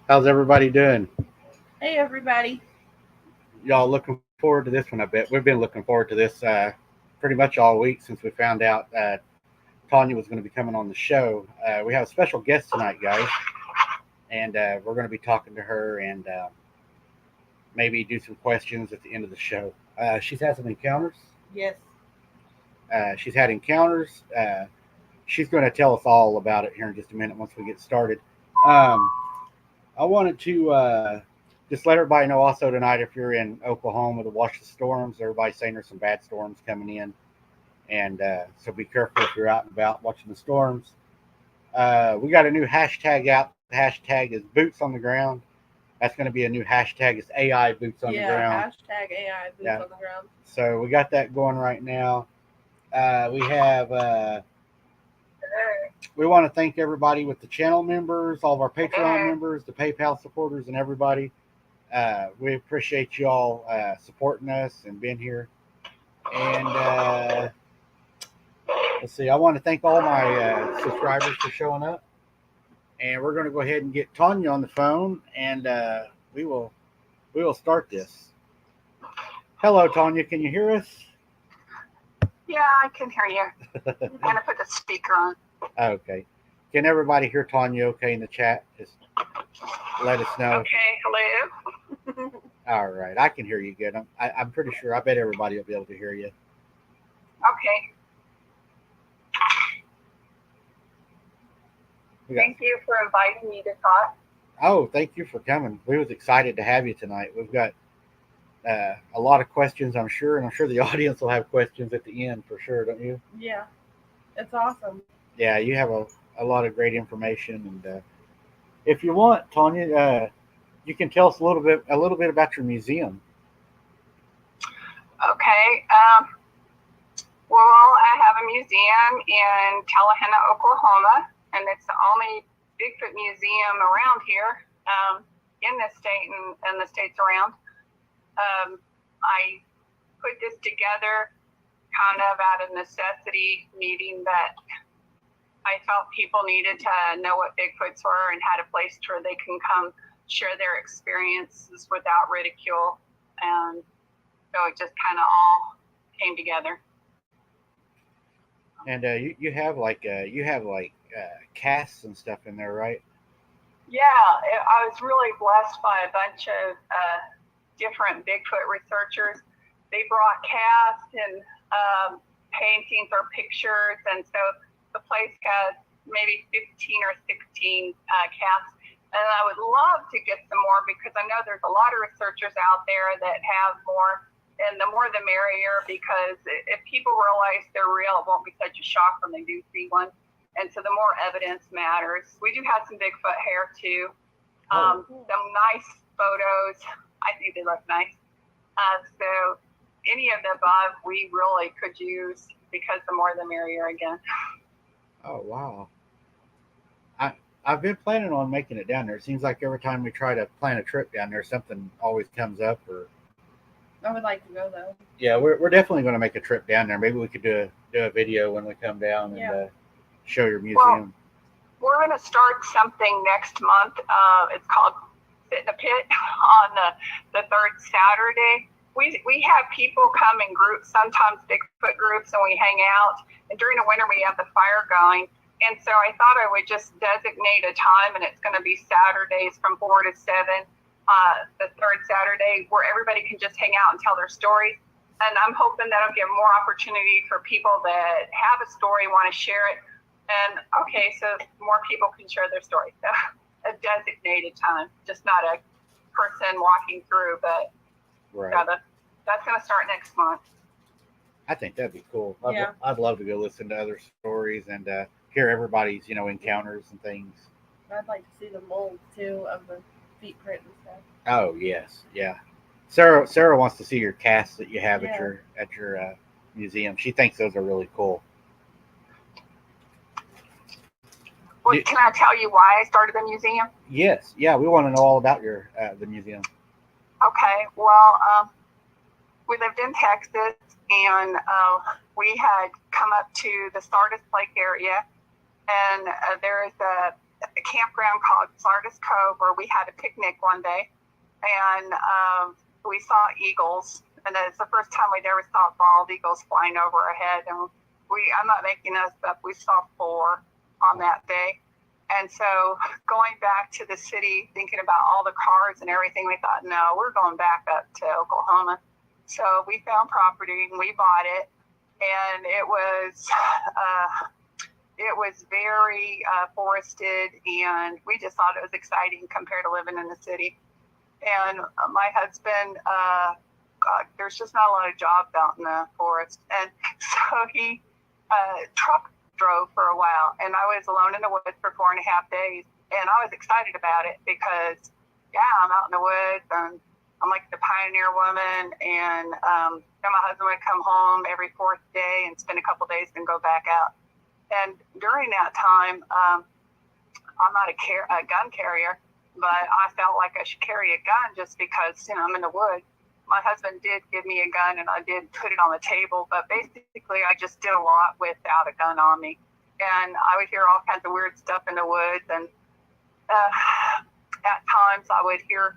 How's everybody doing? Hey, everybody. Y'all looking forward to this one? I bet we've been looking forward to this pretty much all week since we found out Tanya was going to be coming on the show. We have a special guest tonight, guys, and we're going to be talking to her and maybe do some questions at the end of the show. She's had some encounters. Yes. She's had encounters. She's going to tell us all about it here in just a minute once we get started. Um, I wanted to just let everybody know also tonight if you're in Oklahoma to watch the storms, everybody's saying there's some bad storms coming in. And so be careful if you're out and about watching the storms. We got a new hashtag out. The hashtag is boots on the ground. That's going to be a new hashtag. It's AI boots on the ground. Hashtag AI boots on the ground. So we got that going right now. We want to thank everybody with the channel members, all of our Patreon members, the PayPal supporters, and everybody. We appreciate you all supporting us and being here. And let's see, I want to thank all my subscribers for showing up. And we're going to go ahead and get Tanya on the phone, and we will start this. Hello, Tanya. Can you hear us? Yeah, I can hear you. I'm going to put the speaker on. Okay. Can everybody hear Tanya okay in the chat? Just let us know. Okay, hello. All right. I can hear you good. I'm pretty sure. I bet everybody will be able to hear you. Okay. Thank you for inviting me to talk. Oh, thank you for coming. We was excited to have you tonight. We've got a lot of questions, I'm sure, and I'm sure the audience will have questions at the end for sure, don't you? Yeah, it's awesome. Yeah, you have a lot of great information, and if you want, Tanya, you can tell us a little bit about your museum. Okay. Well, I have a museum in Tallahassee, Oklahoma, and it's the only Bigfoot museum around here in this state and the states around. I put this together kind of out of necessity, needing that I felt people needed to know what Bigfoots were and had a place where they can come share their experiences without ridicule. And so it just kind of all came together. And you have casts and stuff in there, right? Yeah, I was really blessed by a bunch of different Bigfoot researchers. They brought casts and paintings or pictures, and so the place has maybe 15 or 16 casts. And I would love to get some more because I know there's a lot of researchers out there that have more, and the more the merrier, because if people realize they're real, it won't be such a shock when they do see one. And so the more evidence matters. We do have some Bigfoot hair too. Some nice photos. I think they look nice. So any of the above we really could use, because the more the merrier again. Oh, wow. I've been planning on making it down there. It seems like every time we try to plan a trip down there, something always comes up. Or I would like to go, though. Yeah, we're definitely going to make a trip down there. Maybe we could do a video when we come down and show your museum. Well, we're going to start something next month. It's called Sit in a Pit on the third Saturday. We have people come in groups, sometimes Bigfoot groups, and we hang out. And during the winter, we have the fire going. And so I thought I would just designate a time, and it's going to be Saturdays from 4 to 7, the third Saturday, where everybody can just hang out and tell their stories. And I'm hoping that'll give more opportunity for people that have a story, want to share it. And okay, so more people can share their story. So a designated time, just not a person walking through, but right. That's going to start next month. I think that'd be cool. I'd love to go listen to other stories and hear everybody's, encounters and things. I'd like to see the mold too of the feet print and stuff. Oh yes, yeah. Sarah wants to see your casts that you have at your museum. She thinks those are really cool. Well, can I tell you why I started the museum? Yes, yeah. We want to know all about your the museum. Okay, well, we lived in Texas, and we had come up to the Stardust Lake area, and there's a campground called Sardis Cove where we had a picnic one day, and we saw eagles. And it's the first time we'd ever saw bald eagles flying over our head. And I'm not making this up, we saw 4 on that day. And so going back to the city, thinking about all the cars and everything, we thought, no, we're going back up to Oklahoma. So we found property and we bought it. And it was very forested, and we just thought it was exciting compared to living in the city. And my husband, there's just not a lot of jobs out in the forest. And so he truck drove for a while, and I was alone in the woods for 4.5 days. And I was excited about it because, I'm out in the woods, and I'm like the pioneer woman. And then my husband would come home every 4th day and spend a couple days and go back out. And during that time, I'm not a gun carrier, but I felt like I should carry a gun just because, I'm in the woods. My husband did give me a gun, and I did put it on the table, but basically I just did a lot without a gun on me. And I would hear all kinds of weird stuff in the woods, and at times I would hear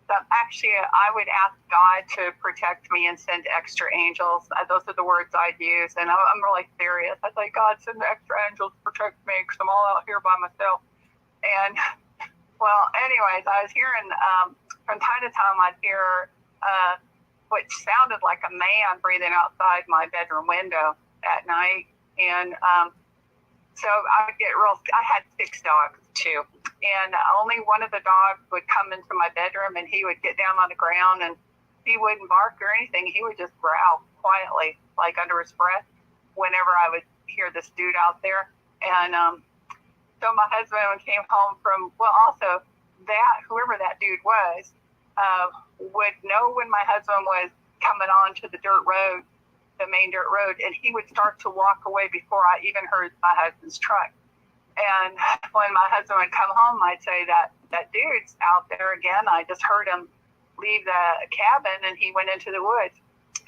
stuff. Actually, I would ask God to protect me and send extra angels. Those are the words I'd use, and I'm really serious. I'd say, God, send the extra angels to protect me because I'm all out here by myself. And, well, anyways, I was hearing, from time to time, I'd hear what sounded like a man breathing outside my bedroom window at night. And so I would get I had 6 dogs too. And only one of the dogs would come into my bedroom, and he would get down on the ground, and he wouldn't bark or anything. He would just growl quietly, like under his breath, whenever I would hear this dude out there. And so my husband came home from, also whoever that dude was, would know when my husband was coming on to the dirt road, the main dirt road, and he would start to walk away before I even heard my husband's truck. And when my husband would come home, I'd say that dude's out there again. I just heard him leave the cabin, and he went into the woods.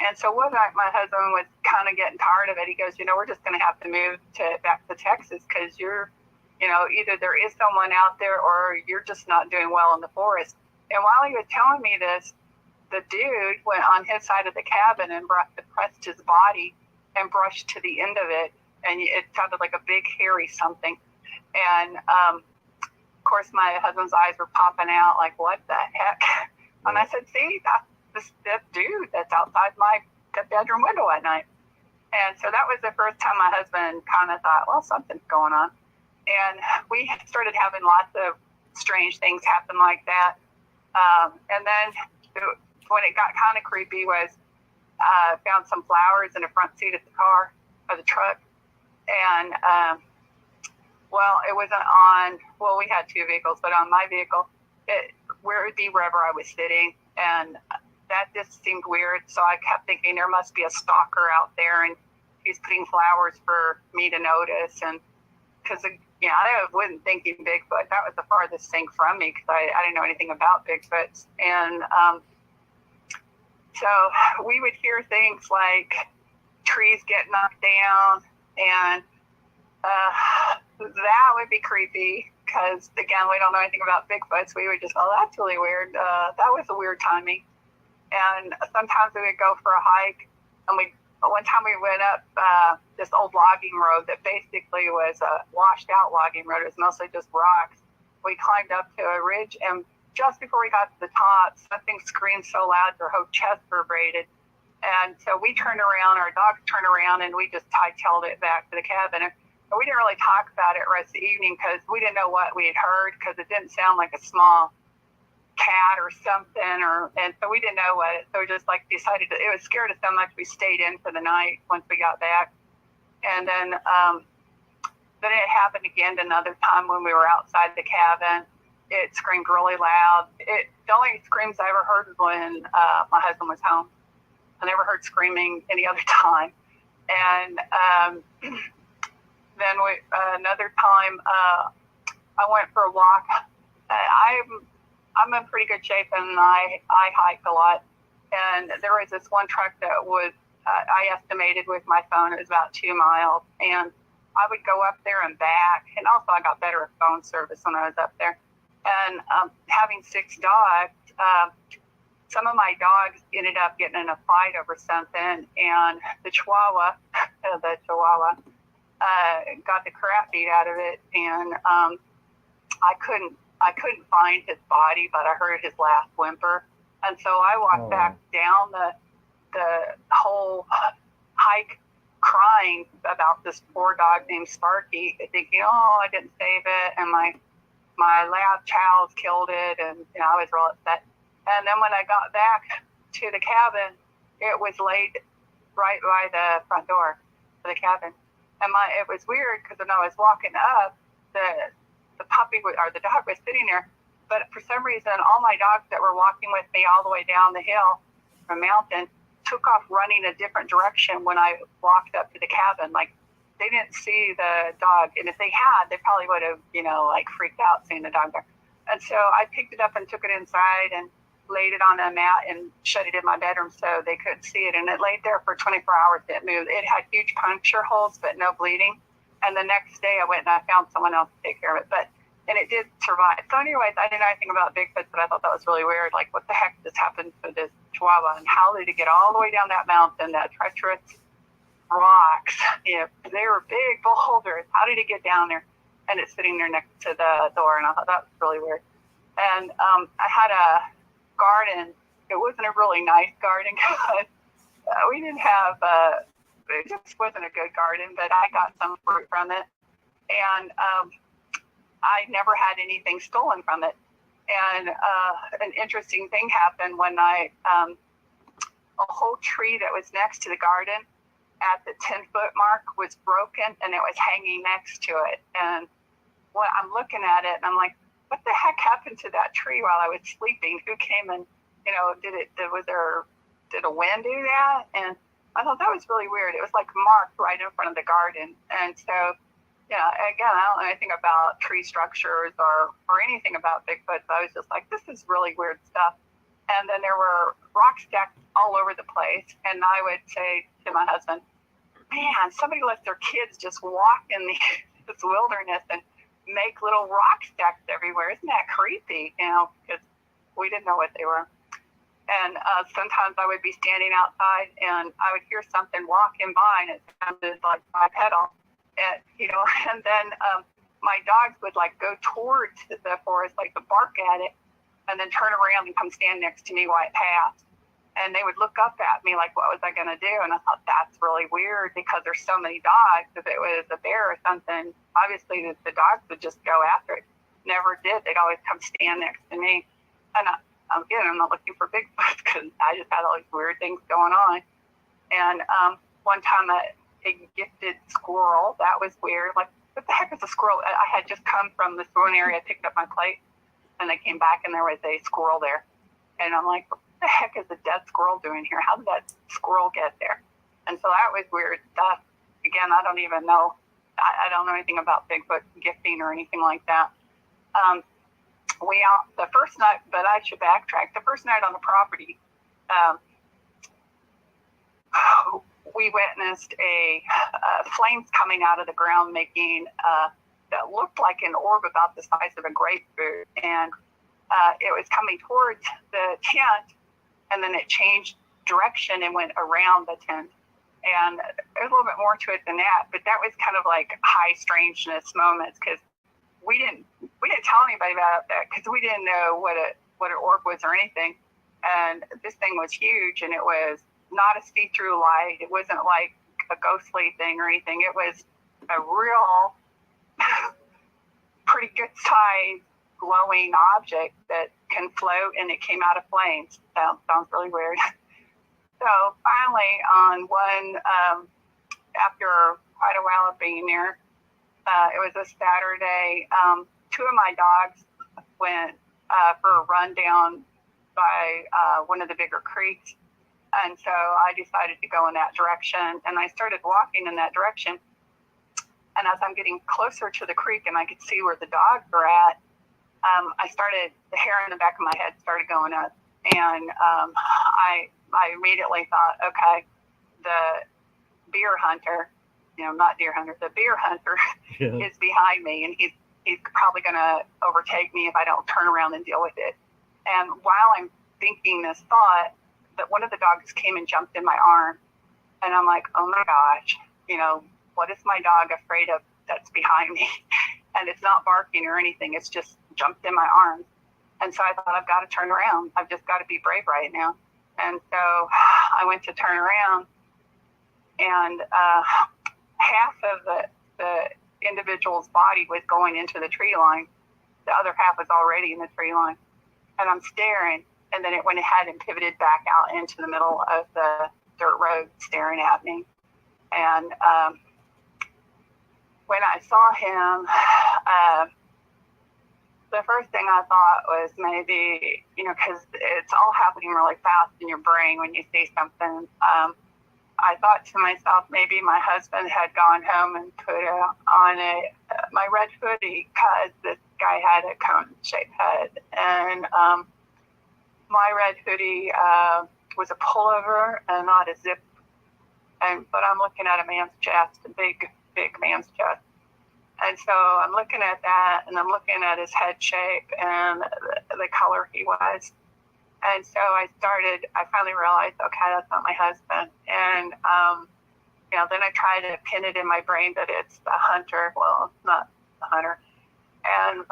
And so one night my husband was kind of getting tired of it. He goes, we're just going to have to move back to Texas because you're, either there is someone out there or you're just not doing well in the forest. And while he was telling me this, the dude went on his side of the cabin and pressed his body and brushed to the end of it. And it sounded like a big hairy something. And of course, my husband's eyes were popping out like, what the heck? And I said, see, that's this dude that's outside the bedroom window at night. And so that was the first time my husband kind of thought, well, something's going on. And we started having lots of strange things happen like that. And then when it got kind of creepy was found some flowers in the front seat of the car, of the truck. And, it wasn't on, we had 2 vehicles, but on my vehicle, it would be wherever I was sitting. And that just seemed weird. So I kept thinking there must be a stalker out there, and he's putting flowers for me to notice. And because, I wasn't thinking Bigfoot. That was the farthest thing from me because I didn't know anything about Bigfoots. And so we would hear things like trees get knocked down, and that would be creepy because, again, we don't know anything about Bigfoots. We would just, that's really weird. That was a weird timing. And sometimes we would go for a hike, and one time we went up this old logging road that basically was a washed out logging road. It was mostly just rocks. We climbed up to a ridge, and just before we got to the top, something screamed so loud their whole chest vibrated. And so we turned around, our dogs turned around, and we just hightailed it back to the cabin. And we didn't really talk about it the rest of the evening because we didn't know what we had heard, because it didn't sound like a small cat or something, and so we didn't know what. So we just decided it was scared us so much we stayed in for the night once we got back. And then it happened again another time when we were outside the cabin. It screamed really loud. The only screams I ever heard was when my husband was home. I never heard screaming any other time. And then another time I went for a walk. I'm in pretty good shape, and I hike a lot. And there was this one truck that was, I estimated with my phone, it was about 2 miles. And I would go up there and back. And also I got better at phone service when I was up there. And having 6 dogs, some of my dogs ended up getting in a fight over something, and the Chihuahua got the crap beat out of it, and I couldn't find his body, but I heard his last whimper, and so I walked back down the whole hike crying about this poor dog named Sparky, thinking, oh, I didn't save it, and my lab child's killed it, and I was real upset. And then when I got back to the cabin, it was laid right by the front door of the cabin. And it was weird because when I was walking up, the puppy or the dog was sitting there. But for some reason, all my dogs that were walking with me all the way down the hill from mountain took off running a different direction when I walked up to the cabin. Like they didn't see the dog. And if they had, they probably would have, like freaked out seeing the dog there. And so I picked it up and took it inside and laid it on a mat and shut it in my bedroom so they couldn't see it. And it laid there for 24 hours. It moved. It had huge puncture holes, but no bleeding. And the next day I went and I found someone else to take care of it. And it did survive. So anyways, I didn't know anything about Bigfoot, but I thought that was really weird. Like, what the heck just happened to this Chihuahua? And how did it get all the way down that mountain, that treacherous rocks? They were big boulders. How did it get down there? And it's sitting there next to the door. And I thought that was really weird. And I had a garden. It wasn't a really nice garden because we didn't have it just wasn't a good garden, but I got some fruit from it, and I never had anything stolen from it. And an interesting thing happened when a whole tree that was next to the garden at the 10-foot mark was broken, and it was hanging next to it. And I'm looking at it and I'm like, what the heck happened to that tree while I was sleeping? Who came and, did a wind do that? And I thought that was really weird. It was like marked right in front of the garden. And so, again, I don't know anything about tree structures or anything about Bigfoot. So I was just like, this is really weird stuff. And then there were rock stacks all over the place. And I would say to my husband, man, somebody let their kids just walk in this wilderness and make little rock stacks everywhere. Isn't that creepy? Because we didn't know what they were. And sometimes I would be standing outside and I would hear something walking by, and it sounded like my pedal. And then my dogs would like go towards the forest, like to bark at it, and then turn around and come stand next to me while it passed. And they would look up at me like, what was I going to do? And I thought, that's really weird because there's so many dogs. If it was a bear or something, obviously the dogs would just go after it. Never did. They'd always come stand next to me. And again, I'm not looking for Bigfoot because I just had all these weird things going on. And one time a gifted squirrel, that was weird. Like, what the heck is a squirrel? I had just come from the throwing area, I picked up my plate, and I came back and there was a squirrel there. And I'm like, what the heck is a dead squirrel doing here? How did that squirrel get there? And so that was weird stuff. Again, I don't even know. I don't know anything about Bigfoot gifting or anything like that. The first night, but I should backtrack. The first night on the property, we witnessed flames coming out of the ground, making that looked like an orb about the size of a grapefruit, and it was coming towards the tent, and then it changed direction and went around the tent. And there's a little bit more to it than that, but that was kind of like high strangeness moments because we didn't tell anybody about that because we didn't know what an orb was or anything. And this thing was huge, and it was not a see-through light. It wasn't like a ghostly thing or anything. It was a real pretty good size glowing object that can float, and it came out of flames. Sounds really weird. So finally, on one, after quite a while of being there, it was a Saturday, 2 of my dogs went for a run down by one of the bigger creeks. And so I decided to go in that direction, and I started walking in that direction. And as I'm getting closer to the creek and I could see where the dogs were at, the hair in the back of my head started going up. And I immediately thought, okay, the beer hunter not deer hunter, the bear hunter Yeah. is behind me, and he's probably going to overtake me if I don't turn around and deal with it. And while I'm thinking this thought, that one of the dogs came and jumped in my arm, and I'm like, oh my gosh, what is my dog afraid of that's behind me? And it's not barking or anything. It's just jumped in my arms. And so I thought, I've got to turn around. I've just got to be brave right now. And so I went to turn around, and half of the individual's body was going into the tree line. The other half was already in the tree line. And I'm staring, and then it went ahead and pivoted back out into the middle of the dirt road, staring at me. And when I saw him, the first thing I thought was maybe, because it's all happening really fast in your brain when you see something. I thought to myself, maybe my husband had gone home and put on my red hoodie, because this guy had a cone-shaped head. And my red hoodie was a pullover and not a zip. But I'm looking at a man's chest, a big man's chest. And so I'm looking at that, and I'm looking at his head shape and the color he was. And so I finally realized, okay, that's not my husband. And, then I try to pin it in my brain that it's the hunter. Well, it's not the hunter. And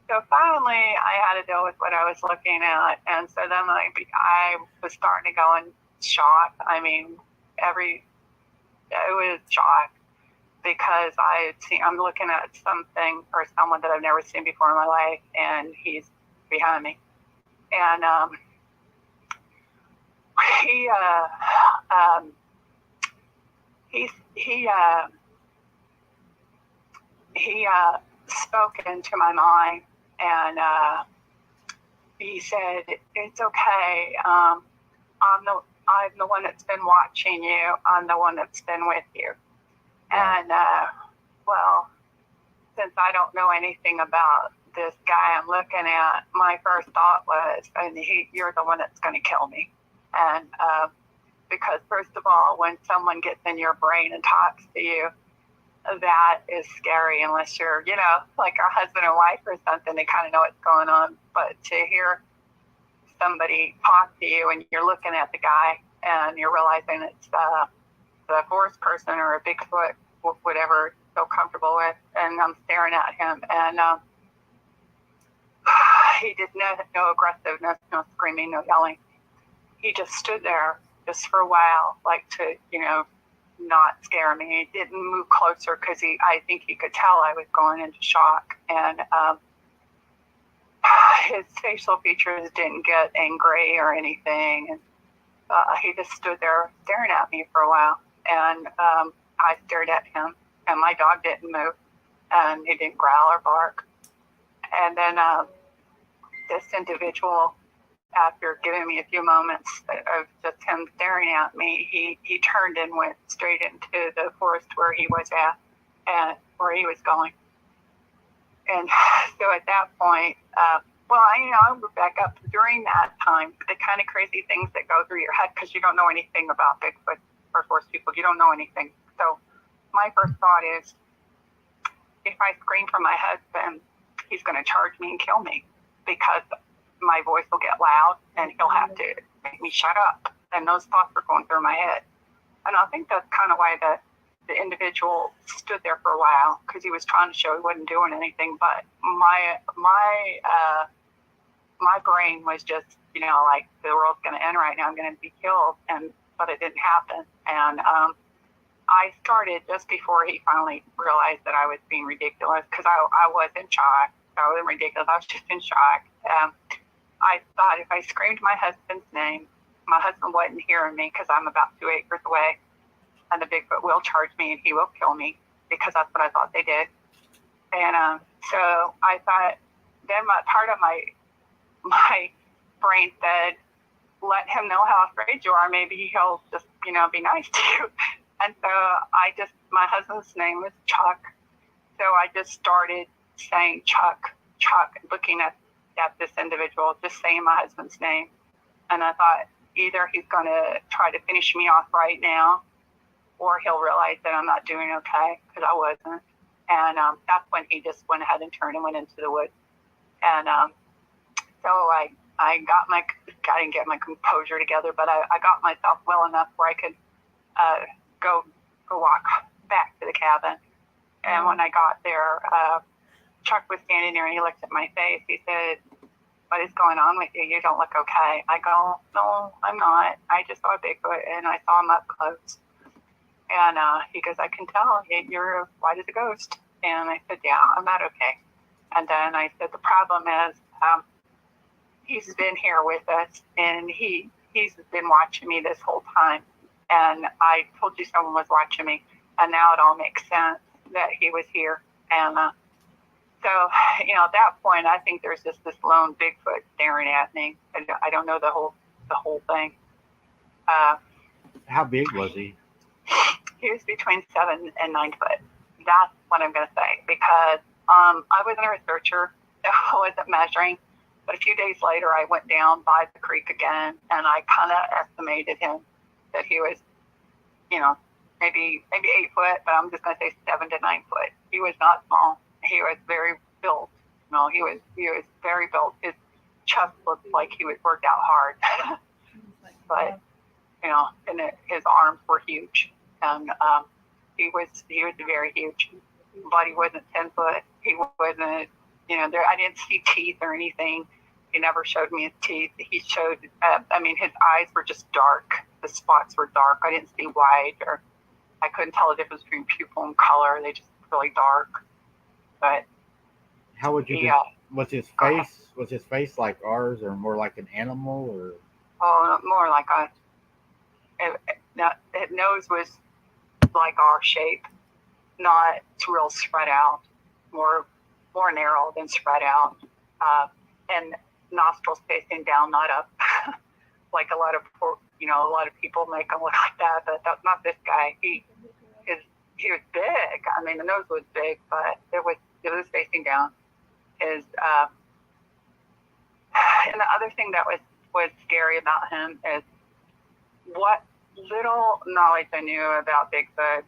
so finally I had to deal with what I was looking at. And so then I was starting to go in shock. I mean, it was shock, because I'm looking at something or someone that I've never seen before in my life, and he's behind me. And he spoke into my mind, and he said, "It's okay. I'm the one that's been watching you. I'm the one that's been with you." And well, since I don't know anything about this guy I'm looking at, my first thought was, you're the one that's going to kill me. And because first of all, when someone gets in your brain and talks to you, that is scary, unless you're, like a husband and wife or something, they kind of know what's going on. But to hear somebody talk to you, and you're looking at the guy, and you're realizing it's the forest person or a Bigfoot, whatever, so comfortable with, and I'm staring at him, and he did no aggressiveness, no screaming, no yelling. He just stood there just for a while, like to, not scare me. He didn't move closer, because I think he could tell I was going into shock. And his facial features didn't get angry or anything. And he just stood there staring at me for a while. And I stared at him, and my dog didn't move, and he didn't growl or bark. And then this individual, after giving me a few moments of just him staring at me, he turned and went straight into the forest where he was at, and where he was going. And so at that point, I'll move back up. During that time, the kind of crazy things that go through your head, because you don't know anything about Bigfoot or forest people, you don't know anything. So my first thought is, if I scream for my husband, he's going to charge me and kill me, because my voice will get loud and he'll have to make me shut up. And those thoughts were going through my head. And I think that's kind of why the individual stood there for a while, because he was trying to show he wasn't doing anything. But my brain was just, like, the world's going to end right now. I'm going to be killed. But it didn't happen. And I started just before he finally realized that I was being ridiculous, because I was in shock. I wasn't ridiculous. I was just in shock. I thought if I screamed my husband's name, my husband wasn't hearing me, because I'm about 2 acres away, and the Bigfoot will charge me and he will kill me, because that's what I thought they did. And so I thought, then part of my brain said, let him know how afraid you are. Maybe he'll just, be nice to you. And so my husband's name was Chuck. So I just started saying Chuck, looking at this individual, just saying my husband's name. And I thought, either he's going to try to finish me off right now, or he'll realize that I'm not doing okay, because I wasn't. And that's when he just went ahead and turned and went into the woods. And so I didn't get my composure together, but I got myself well enough where I could go walk back to the cabin. And when I got there, Chuck was standing there and he looked at my face. He said, "What is going on with you? You don't look okay." I go, "No, I'm not. I just saw a Bigfoot and I saw him up close." And he goes, "I can tell you're white as a ghost." And I said, "Yeah, I'm not okay." And then I said, "The problem is he's been here with us and he's been watching me this whole time. And I told you someone was watching me. And now it all makes sense that he was here." And so, at that point, I think there's just this lone Bigfoot staring at me. I don't know the whole thing. How big was he? He was between 7 and 9 foot. That's what I'm going to say, because I wasn't a researcher. I wasn't measuring. But a few days later, I went down by the creek again, and I kind of estimated him that he was, maybe 8 foot, but I'm just going to say 7 to 9 foot. He was not small. He was very built. He was very built. His chest looked like he was worked out hard, but and his arms were huge, and he was very huge. But he wasn't 10 foot. He wasn't. I didn't see teeth or anything. He never showed me his teeth. He showed. His eyes were just dark. The spots were dark. I didn't see white, or I couldn't tell the difference between pupil and color. They just really dark. But how would you? Was his face like ours, or more like an animal, or? Oh, more like us. His nose was like our shape, not real spread out, more narrow than spread out, and nostrils facing down, not up, like a lot of people make him look like that. But that's not this guy. He was big. The nose was big, but it was facing down. And the other thing that was scary about him is what little knowledge I knew about Bigfoot.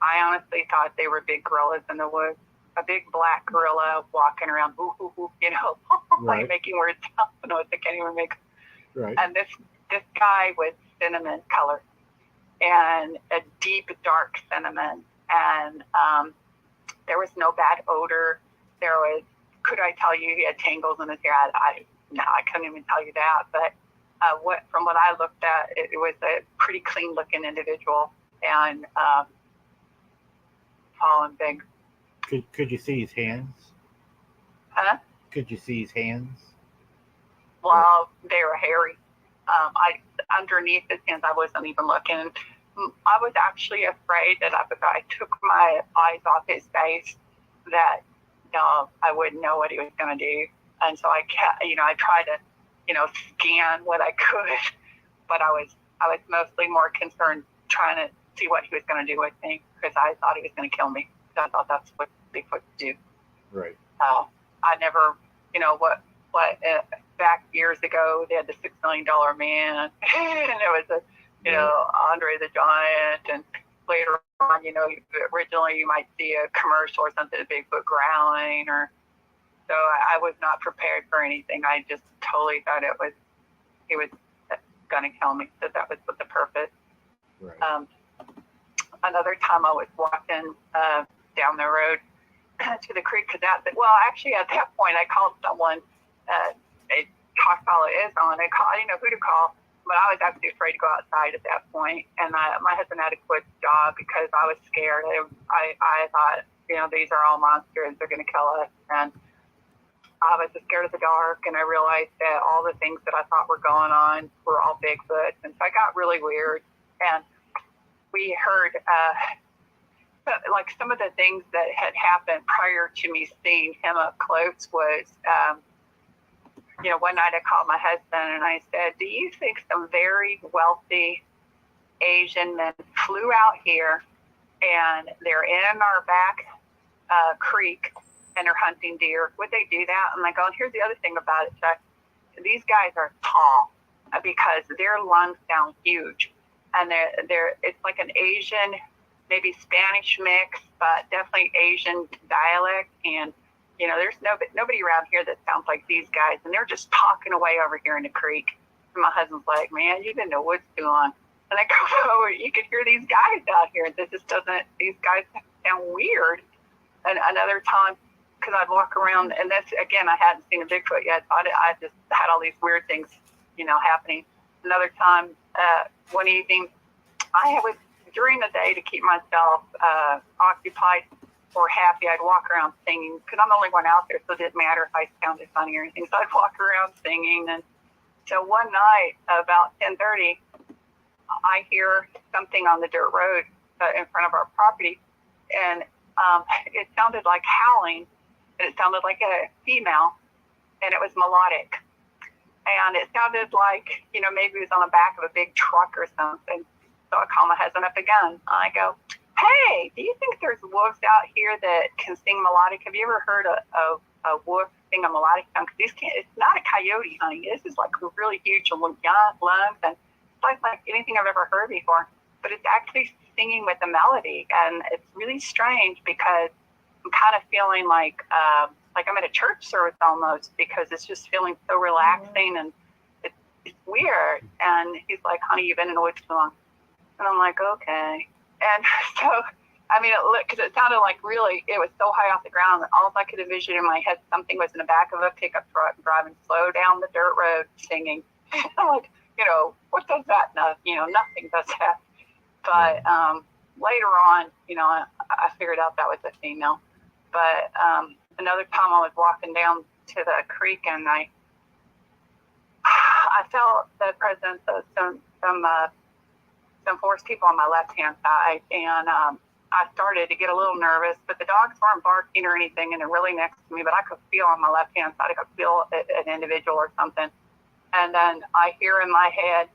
I honestly thought they were big gorillas in the woods. A big black gorilla walking around, right. like making weird sounds. I can't even make. Right. And this guy was cinnamon color, and a deep dark cinnamon, and there was no bad odor. Could I tell you he had tangles in his hair? I couldn't even tell you that. But from what I looked at, it was a pretty clean looking individual, and tall and big. Could you see his hands? Huh? Could you see his hands? Well, they were hairy. Underneath his hands, I wasn't even looking. I was actually afraid that if I took my eyes off his face, that I wouldn't know what he was going to do. And so I tried to, scan what I could, but I was mostly more concerned trying to see what he was going to do with me, because I thought he was going to kill me. I thought that's what Bigfoot do. Right. I never, back years ago, they had the $6 Million Man, and there was Andre the Giant, and later on, originally you might see a commercial or something, Bigfoot growling, so I was not prepared for anything. I just totally thought he was going to kill me, that was the purpose. Right. Another time I was walking down the road to the creek, actually at that point I called someone, a talk fellow is on. I didn't know who to call, but I was actually afraid to go outside at that point. And my husband had to quit his job because I was scared. I thought, these are all monsters. They're going to kill us. And I was scared of the dark, and I realized that all the things that I thought were going on were all Bigfoot. And so I got really weird. And we heard, some of the things that had happened prior to me seeing him up close was, one night I called my husband and I said, "Do you think some very wealthy Asian men flew out here and they're in our back creek and they're hunting deer? Would they do that?" I'm like, "Oh, and here's the other thing about it, Chuck. These guys are tall because their lungs sound huge, and it's like an Asian maybe Spanish mix, but definitely Asian dialect. And, you know, there's nobody around here that sounds like these guys. And they're just talking away over here in the creek. And my husband's like, man, you've been to woods too long. And I go, oh, you can hear these guys out here. These guys sound weird. And another time, because I'd walk around, and that's, again, I hadn't seen a Bigfoot yet. I just had all these weird things, you know, happening. Another time, one evening, I was, during the day, to keep myself occupied or happy, I'd walk around singing, because I'm the only one out there, so it didn't matter if I sounded funny or anything. So I'd walk around singing. And so one night, about 10:30, I hear something on the dirt road in front of our property, and it sounded like howling, and it sounded like a female, and it was melodic. And it sounded like, you know, maybe it was on the back of a big truck or something. So I call my husband up again. I go, hey, do you think there's wolves out here that can sing melodic? Have you ever heard a wolf sing a melodic song? Because it's not a coyote, honey. This is like really huge lungs, and it's like anything I've ever heard before. But it's actually singing with a melody, and it's really strange because I'm kind of feeling like I'm at a church service almost, because it's just feeling so relaxing, and it's weird. And he's like, honey, you've been in the woods too long. And I'm like, okay. And so, I mean, because it sounded like really, it was so high off the ground that all I could envision in my head, something was in the back of a pickup truck driving slow down the dirt road singing. I'm like, you know, what does that? No, you know, nothing does that. But later on, you know, I figured out that was a female. But another time I was walking down to the creek, and I felt the presence of some forest people on my left-hand side, and I started to get a little nervous, but the dogs weren't barking or anything, and they're really next to me, but I could feel on my left-hand side, I could feel an individual or something. And then I hear in my head,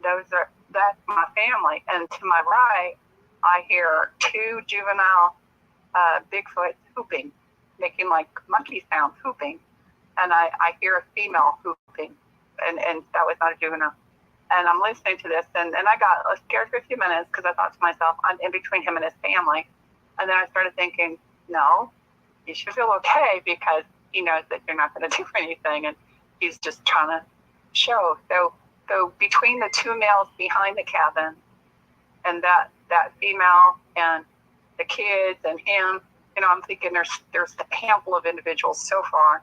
that's my family. And to my right, I hear two juvenile Bigfoots hooping, making like monkey sounds, hooping. And I hear a female hooping, and that was not a juvenile. And I'm listening to this, and I got scared for a few minutes, because I thought to myself, I'm in between him and his family. And then I started thinking, no, you should feel okay, because he knows that you're not going to do anything, and he's just trying to show. So between the two males behind the cabin, and that female, and the kids and him, you know, I'm thinking there's a handful of individuals so far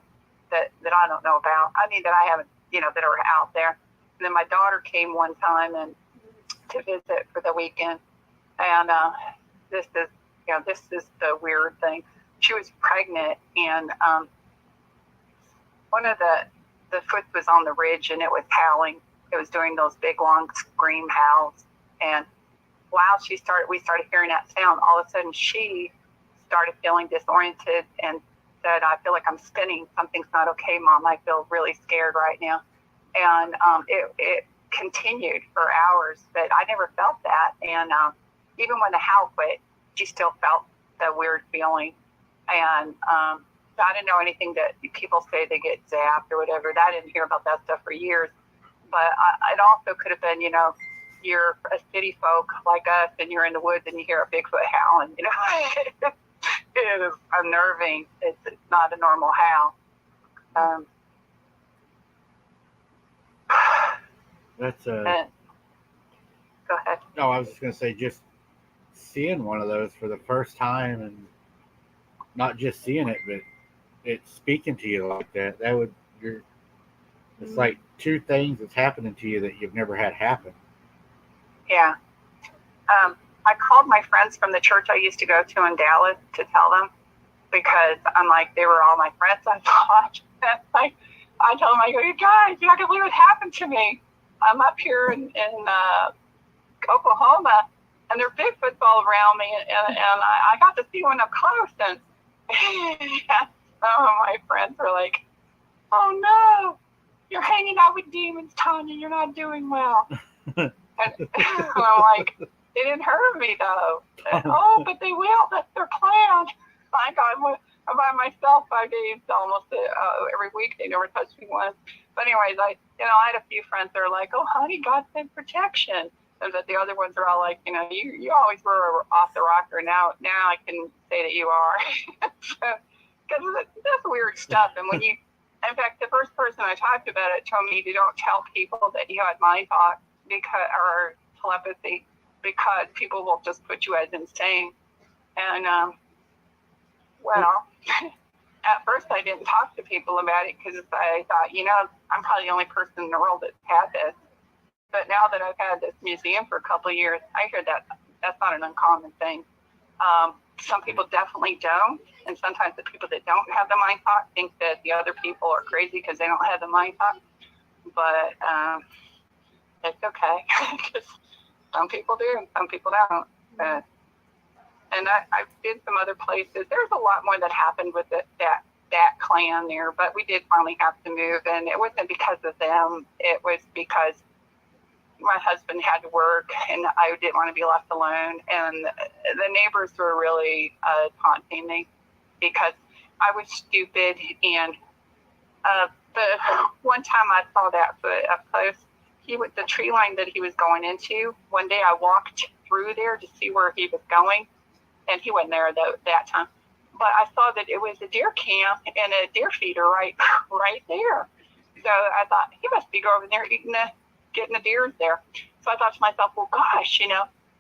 that I don't know about. I mean, that I haven't, you know, that are out there. And then my daughter came one time and to visit for the weekend, and this is the weird thing. She was pregnant, and one of the foot was on the ridge, and it was howling. It was doing those big long scream howls, and while we started hearing that sound, all of a sudden she started feeling disoriented and said, I feel like I'm spinning. Something's not okay, Mom. I feel really scared right now. And it continued for hours, but I never felt that. And even when the howl quit, she still felt the weird feeling. And I didn't know anything that people say they get zapped or whatever. I didn't hear about that stuff for years. But it also could have been, you know, you're a city folk like us, and you're in the woods and you hear a Bigfoot howling. You know, it is unnerving. It's not a normal howl. That's go ahead. No, I was just gonna say, just seeing one of those for the first time, and not just seeing it, but it's speaking to you like that. It's like two things that's happening to you that you've never had happen. Yeah. I called my friends from the church I used to go to in Dallas to tell them, because I'm like, they were all my friends, I thought. I told them, I go, you guys, you're not gonna believe what happened to me. I'm up here in Oklahoma, and there are Bigfoots all around me, and I got to see one up close, and some of my friends were like, oh no, you're hanging out with demons, Tanya, you're not doing well. And I'm like, they didn't hurt me though. And, oh, but they will, that's their plan. I'm by myself 5 days almost every week. They never touched me once. But anyways, I had a few friends that are like, oh, honey, God sent protection. But the other ones are all like, you always were off the rocker. Now I can say that you are. Because that's weird stuff. And in fact, the first person I talked about it told me to don't tell people that you had mind talk or telepathy, because people will just put you as insane. And at first I didn't talk to people about it because I thought, I'm probably the only person in the world that's had this. But now that I've had this museum for a couple of years, I hear that that's not an uncommon thing. Some people definitely don't. And sometimes the people that don't have the mind talk think that the other people are crazy because they don't have the mind talk. But it's okay. Because some people do and some people don't. And I've been some other places. There's a lot more that happened with that clan there, but we did finally have to move. And it wasn't because of them. It was because my husband had to work and I didn't want to be left alone. And the neighbors were really taunting me because I was stupid. And the one time I saw that post, the tree line that he was going into, one day I walked through there to see where he was going, and he wasn't there that time. But I saw that it was a deer camp and a deer feeder right there. So I thought, he must be over there getting the deers there. So I thought to myself, well, gosh,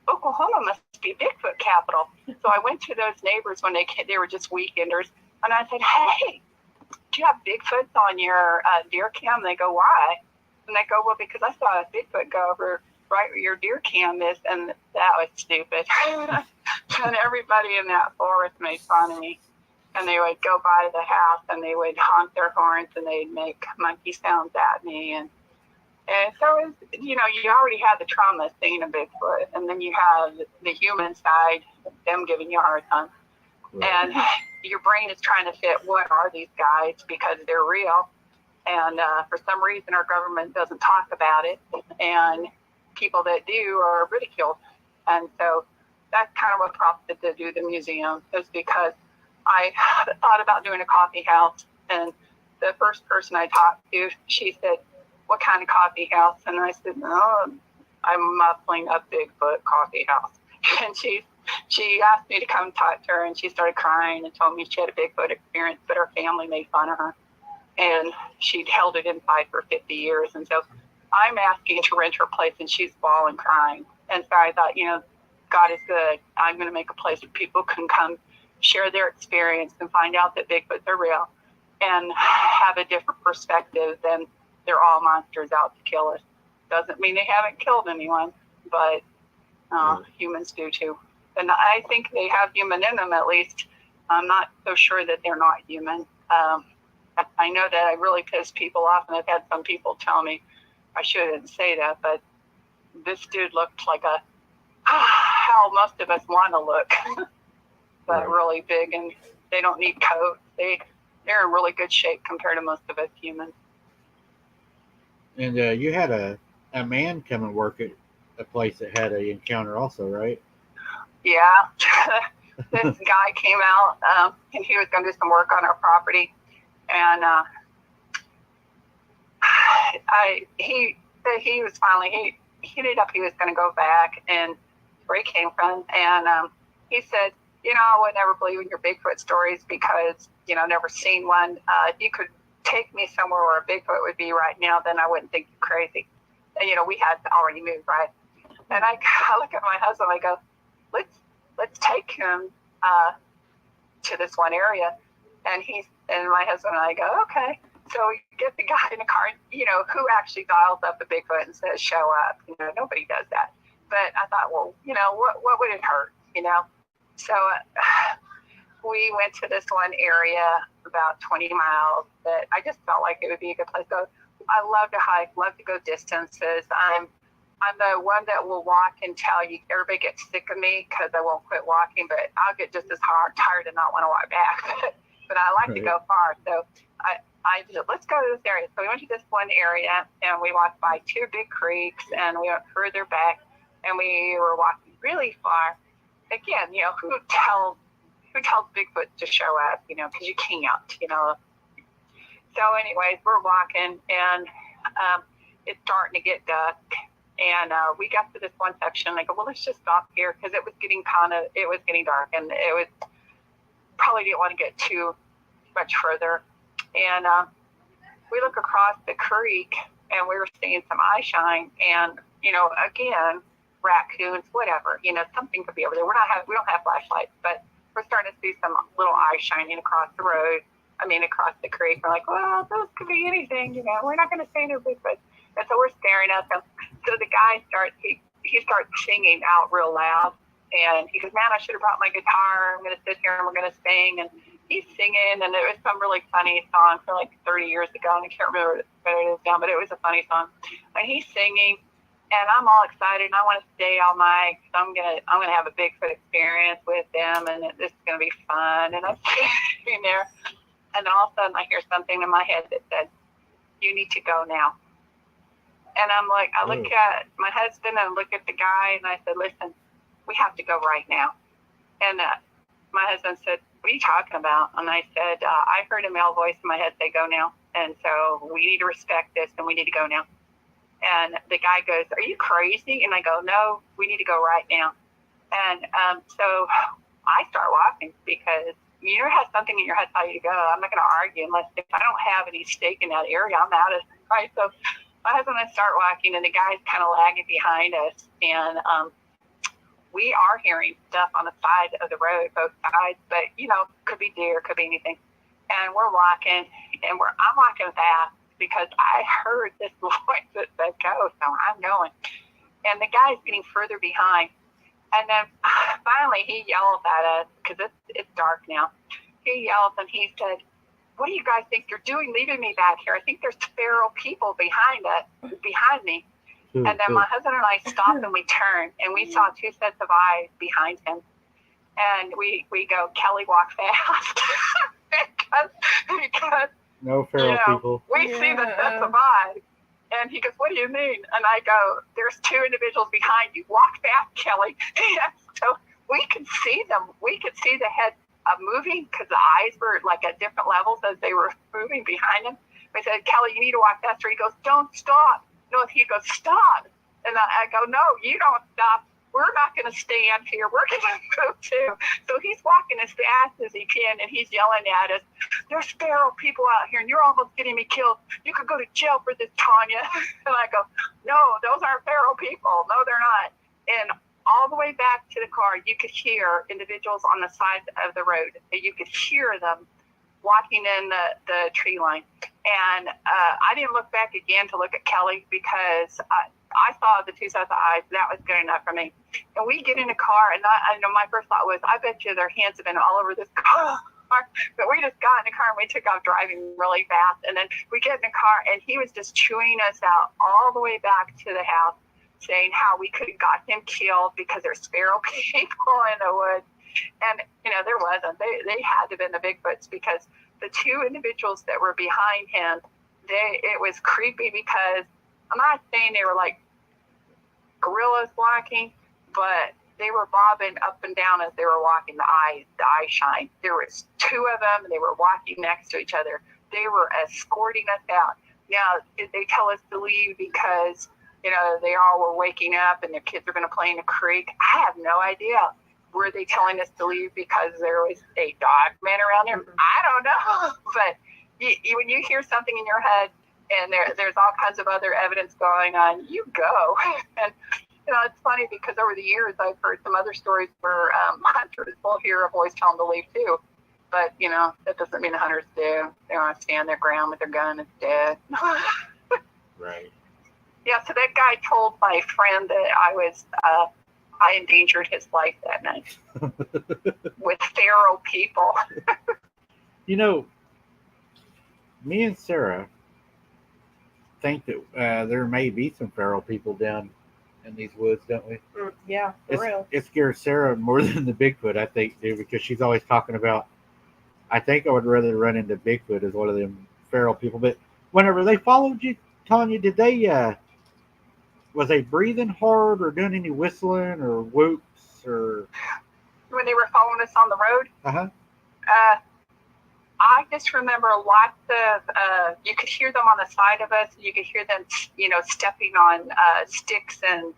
Oklahoma must be Bigfoot capital. So I went to those neighbors when they were just weekenders, and I said, hey, do you have Bigfoots on your deer cam? And they go, why? And they go, well, because I saw a Bigfoot go over right where your deer cam is, and that was stupid. And everybody in that forest made fun of me. And they would go by the house, and they would honk their horns, and they'd make monkey sounds at me. And so, you already had the trauma of seeing a Bigfoot, and then you have the human side, them giving you a hard time. Right. And your brain is trying to fit, what are these guys, because they're real. And for some reason, our government doesn't talk about it, and people that do are ridiculed. And so that's kind of what prompted to do the museum, is because I thought about doing a coffee house, and the first person I talked to, she said, what kind of coffee house? And I said, no, I'm muffling a Bigfoot coffee house. And she asked me to come talk to her, and she started crying and told me she had a Bigfoot experience, but her family made fun of her. And she'd held it inside for 50 years. And so I'm asking to rent her place, and she's bawling, crying. And so I thought, God is good. I'm going to make a place where people can come share their experience and find out that Bigfoots are real and have a different perspective than they're all monsters out to kill us. Doesn't mean they haven't killed anyone, but humans do too. And I think they have human in them, at least. I'm not so sure that they're not human. I know that I really piss people off, and I've had some people tell me I shouldn't say that, but this dude looked like how most of us want to look, but right. Really big, and they don't need coats. They're in really good shape compared to most of us humans. And you had a man come and work at a place that had an encounter also, right? Yeah. This guy came out, and he was going to do some work on our property. And he was finally, he ended up, he was going to go back and where he came from. And he said, I would never believe in your Bigfoot stories because, never seen one. If you could take me somewhere where a Bigfoot would be right now, then I wouldn't think you're crazy. And, we had already moved, right? And I look at my husband, I go, let's take him to this one area. And my husband and I go, okay. So we get the guy in the car, who actually dials up a Bigfoot and says, show up. Nobody does that. But I thought, well, what would it hurt, So we went to this one area about 20 miles that I just felt like it would be a good place to go. I love to hike, love to go distances. I'm the one that will walk until everybody gets sick of me because I won't quit walking, but I'll get just as tired and not want to walk back. But I like to go far. So I said, let's go to this area. So we went to this one area, and we walked by 2 big creeks, and we went further back, and we were walking really far. Again, who tells Bigfoot to show up, because you can't, So anyways, we're walking, and it's starting to get dusk, And we got to this one section. I go, well, let's just stop here because it was getting dark, and it was probably didn't want to get too much further. And we look across the creek, and we were seeing some eye shine, and again, raccoons, whatever, something could be over there. We don't have flashlights, but we're starting to see some little eyes shining across the road. Across the creek. We're like, well, those could be anything, we're not going to say no Bigfoot. And so we're staring at them. So the guy starts singing out real loud. And he goes, man, I should have brought my guitar. I'm going to sit here and we're going to sing. And he's singing. And it was some really funny song from like 30 years ago. And I can't remember what it is now, but it was a funny song. And he's singing. And I'm all excited. And I want to stay all night. So I'm going to have a Bigfoot experience with them. And this is going to be fun. And I'm sitting there. And then all of a sudden I hear something in my head that said, you need to go now. And I'm like, I look at my husband and look at the guy and I said, listen, we have to go right now. And my husband said, what are you talking about? And I said, I heard a male voice in my head say, go now. And so we need to respect this and we need to go now. And the guy goes, are you crazy? And I go, no, we need to go right now. And so I start walking because you never have something in your head tell you to go. I'm not going to argue unless if I don't have any stake in that area, I'm out of it, right? So my husband and I start walking, and the guy's kind of lagging behind us, and we are hearing stuff on the side of the road, both sides, but could be deer, could be anything. And we're walking, and I'm walking fast because I heard this voice that said go, so I'm going. And the guy's getting further behind. And then finally he yells at us because it's dark now. He yells and he said, what do you guys think you're doing leaving me back here? I think there's feral people behind me. And then my husband and I stopped and we turned and we saw two sets of eyes behind him. And we go, Kelly, walk fast. because no feral people. We see the sets of eyes. And he goes, what do you mean? And I go, there's two individuals behind you. Walk fast, Kelly. And so we could see them. We could see the head moving because the eyes were like at different levels as they were moving behind him. We said, Kelly, you need to walk faster. He goes, don't stop. No, he goes, stop. And I go, no, you don't stop. We're not going to stand here. We're going to move too. So he's walking as fast as he can, and he's yelling at us, there's feral people out here, and you're almost getting me killed. You could go to jail for this, Tanya. And I go, no, those aren't feral people. No, they're not. And all the way back to the car, you could hear individuals on the side of the road. You could hear them walking in the tree line. And I didn't look back again to look at Kelly because I saw the two sets of eyes. That was good enough for me. And we get in a car, and I know my first thought was, I bet you their hands have been all over this car. But we just got in the car, and we took off driving really fast. And then we get in the car, and he was just chewing us out all the way back to the house, saying how we could have got him killed because there's feral people in the woods. And, there wasn't. They had to have been the Bigfoots because the two individuals that were behind him, it was creepy because I'm not saying they were like gorillas walking, but they were bobbing up and down as they were walking. The eye shine. There was two of them, and they were walking next to each other. They were escorting us out. Now, did they tell us to leave because they all were waking up and their kids were going to play in the creek? I have no idea. Were they telling us to leave because there was a dog man around there? I don't know. But when you hear something in your head and there's all kinds of other evidence going on, you go. And, it's funny because over the years I've heard some other stories where hunters will hear a voice tell them to leave too. But, that doesn't mean the hunters do. They want to stand their ground with their gun. It's dead. Right. Yeah, so that guy told my friend that I endangered his life that night with feral people. Me and Sarah think that there may be some feral people down in these woods, don't we? Yeah, for real. It scares Sarah more than the Bigfoot, I think, dude, because she's always talking about, I think I would rather run into Bigfoot as one of them feral people. But whenever they followed you, Tanya, did they, was they breathing hard or doing any whistling or whoops or? When they were following us on the road? Uh-huh. I just remember lots of, you could hear them on the side of us. You could hear them, stepping on sticks and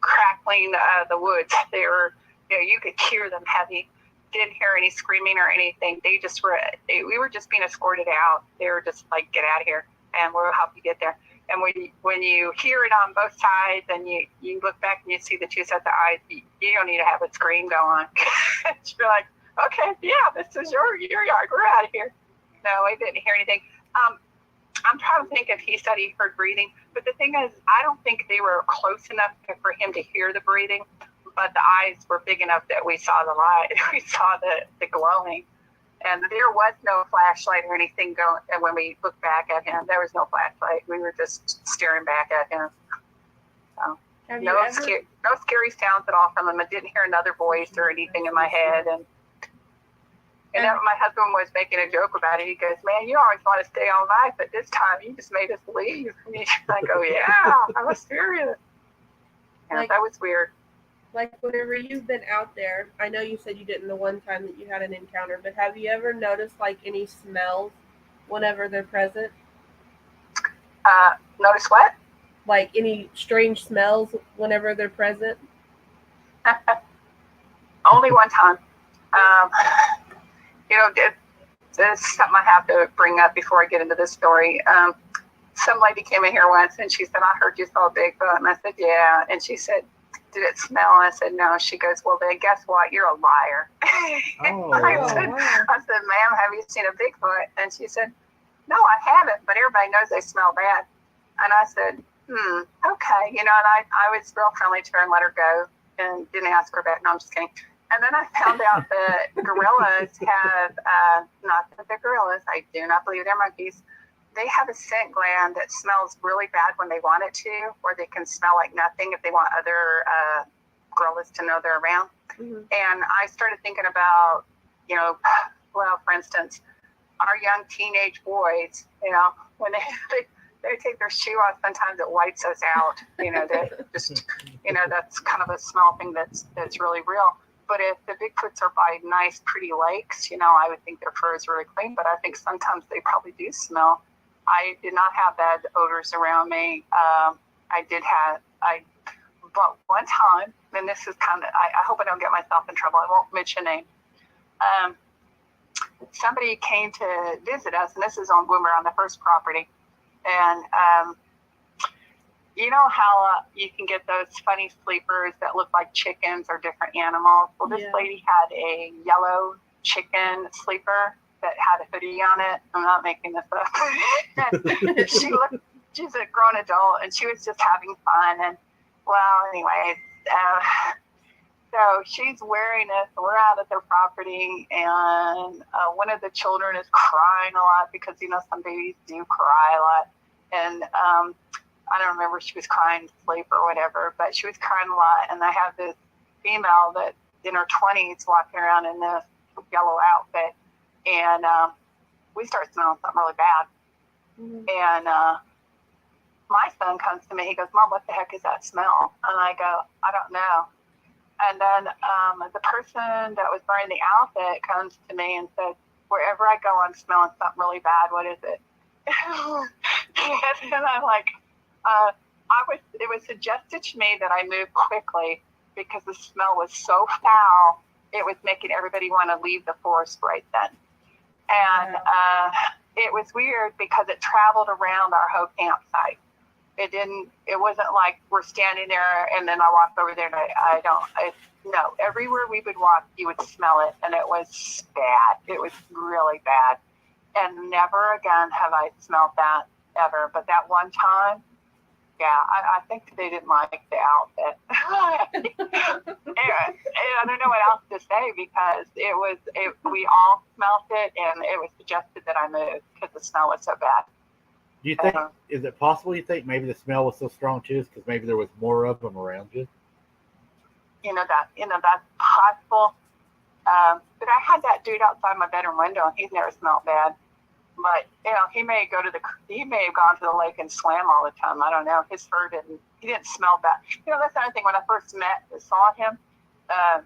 crackling the woods. They were, you could hear them heavy. Didn't hear any screaming or anything. They just were, we were just being escorted out. They were just like, get out of here, and we'll help you get there. And when you hear it on both sides and you look back and you see the two sets of eyes, you don't need to have a scream go on. You're like, okay, yeah, this is your yard. We're out of here. No, I didn't hear anything. I'm trying to think if he said he heard breathing, but the thing is, I don't think they were close enough for him to hear the breathing, but the eyes were big enough that we saw the light. We saw the glowing. And there was no flashlight or anything going. And when we looked back at him, there was no flashlight. We were just staring back at him. So, no scary sounds at all from him. I didn't hear another voice or anything in my head. And my husband was making a joke about it. He goes, man, you always want to stay all night, but this time you just made us leave. And I go, yeah, I was serious. Yeah, that was weird. Like, whenever you've been out there, I know you said you didn't the one time that you had an encounter, but have you ever noticed, like, any smells whenever they're present? Notice what? Like, any strange smells whenever they're present? Only one time. This is something I have to bring up before I get into this story. Some lady came in here once, and she said, I heard you saw Bigfoot. And I said, yeah. And she said, did it smell? And I said, no. She goes, well, then guess what? You're a liar. Oh, I said, ma'am, have you seen a Bigfoot? And she said, no, I haven't, but everybody knows they smell bad. And I said, okay. And I was real friendly to her and let her go and didn't ask her back. No, I'm just kidding. And then I found out that gorillas have, not that they're gorillas, I do not believe they're monkeys. They have a scent gland that smells really bad when they want it to, or they can smell like nothing if they want other gorillas to know they're around. Mm-hmm. And I started thinking about, for instance, our young teenage boys, when they take their shoe off, sometimes it wipes us out. They just, that's kind of a smell thing that's really real. But if the Bigfoots are by nice, pretty lakes, I would think their fur is really clean, but I think sometimes they probably do smell. I did not have bad odors around me. But one time, and this is kind of, I hope I don't get myself in trouble. I won't mention name. Somebody came to visit us, and this is when we're on the first property. And you know how you can get those funny sleepers that look like chickens or different animals? Well, this lady had a yellow chicken sleeper that had a hoodie on it. I'm not making this up. She's a grown adult, and she was just having fun. And, well, anyway, so she's wearing this, and we're out at their property, and one of the children is crying a lot because, some babies do cry a lot. And I don't remember if she was crying to sleep or whatever, but she was crying a lot. And I have this female that in her 20s walking around in this yellow outfit. And we start smelling something really bad. Mm-hmm. And my son comes to me. He goes, Mom, what the heck is that smell? And I go, I don't know. And then the person that was wearing the outfit comes to me and says, wherever I go, I'm smelling something really bad. What is it? And I'm like, it was suggested to me that I move quickly because the smell was so foul. It was making everybody want to leave the forest right then. And it was weird because it traveled around our whole campsite. It wasn't like we're standing there and then I walk over there and no, everywhere we would walk, you would smell it, and it was bad. It was really bad. And never again have I smelled that ever. But that one time, I think they didn't like the outfit. Anyway, I don't know what else to say because we all smelled it, and it was suggested that I move because the smell was so bad. Do you think, is it possible you think maybe the smell was so strong too because maybe there was more of them around you? That's possible. But I had that dude outside my bedroom window, and he's never smelled bad. But he may have gone to the lake and swam all the time. I don't know. His fur he didn't smell bad. That's another thing. When I first saw him, I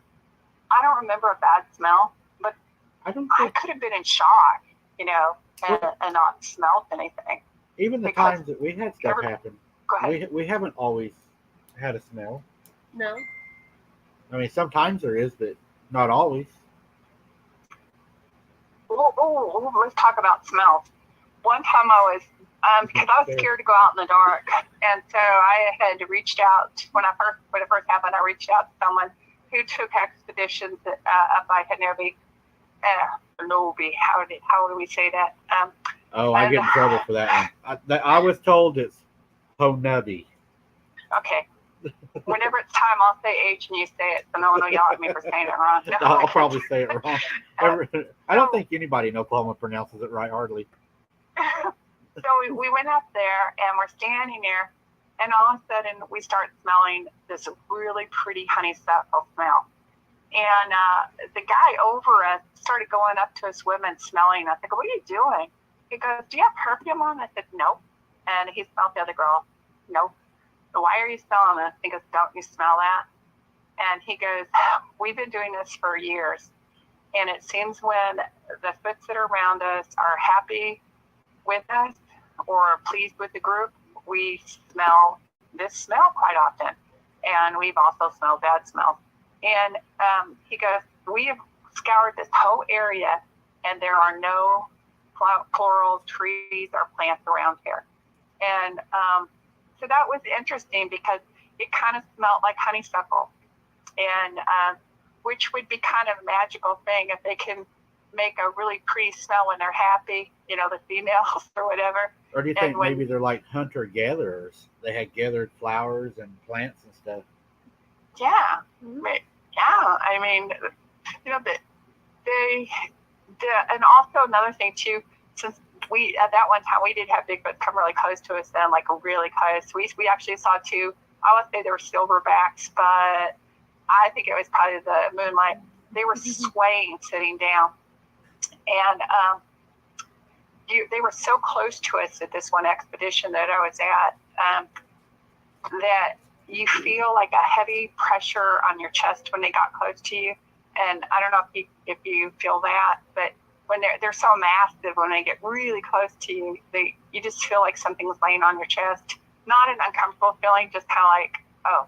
don't remember a bad smell. But don't I think could have been in shock, and not smelled anything. even the because times that we had stuff happen, Go ahead. we haven't always had a smell. No. I mean, sometimes there is, but not always. Let's talk about smells. One time I was, because I was scared to go out in the dark, and so I had reached out when it first happened. I reached out to someone who took expeditions up by Hanobi. How do we say that? I get in trouble for that one. I was told it's Honubby. Okay. Whenever it's time, I'll say H and you say it, so no one will yell at me for saying it wrong. No, I'll probably say it wrong. I don't think anybody in Oklahoma pronounces it right, hardly. So we went up there, and we're standing there, and all of a sudden we start smelling this really pretty honeysuckle smell. And the guy over us started going up to us women smelling us. I go, "What are you doing?" He goes, "Do you have perfume on?" I said, "Nope." And he smelled the other girl. "Nope." So, "Why are you smelling this?" He goes, "Don't you smell that?" And he goes, "We've been doing this for years. And it seems when the foots that are around us are happy with us or pleased with the group, we smell this smell quite often. And we've also smelled bad smells." And he goes, "We have scoured this whole area, and there are no floral trees or plants around here." And so that was interesting because it kind of smelled like honeysuckle, and which would be kind of a magical thing if they can make a really pretty smell when they're happy, the females or whatever. Or do you think maybe they're like hunter-gatherers? They had gathered flowers and plants and stuff. Yeah. Yeah. I mean, and also another thing too, since we, at that one time, we did have Bigfoot come really close to us then, like really close. We actually saw two, I would say they were silverbacks, but I think it was probably the moonlight. They were swaying, sitting down. And they were so close to us at this one expedition that I was at, that you feel like a heavy pressure on your chest when they got close to you. And I don't know if you feel that, but when they're so massive, when they get really close to you, you just feel like something's laying on your chest. Not an uncomfortable feeling, just kind of like, oh,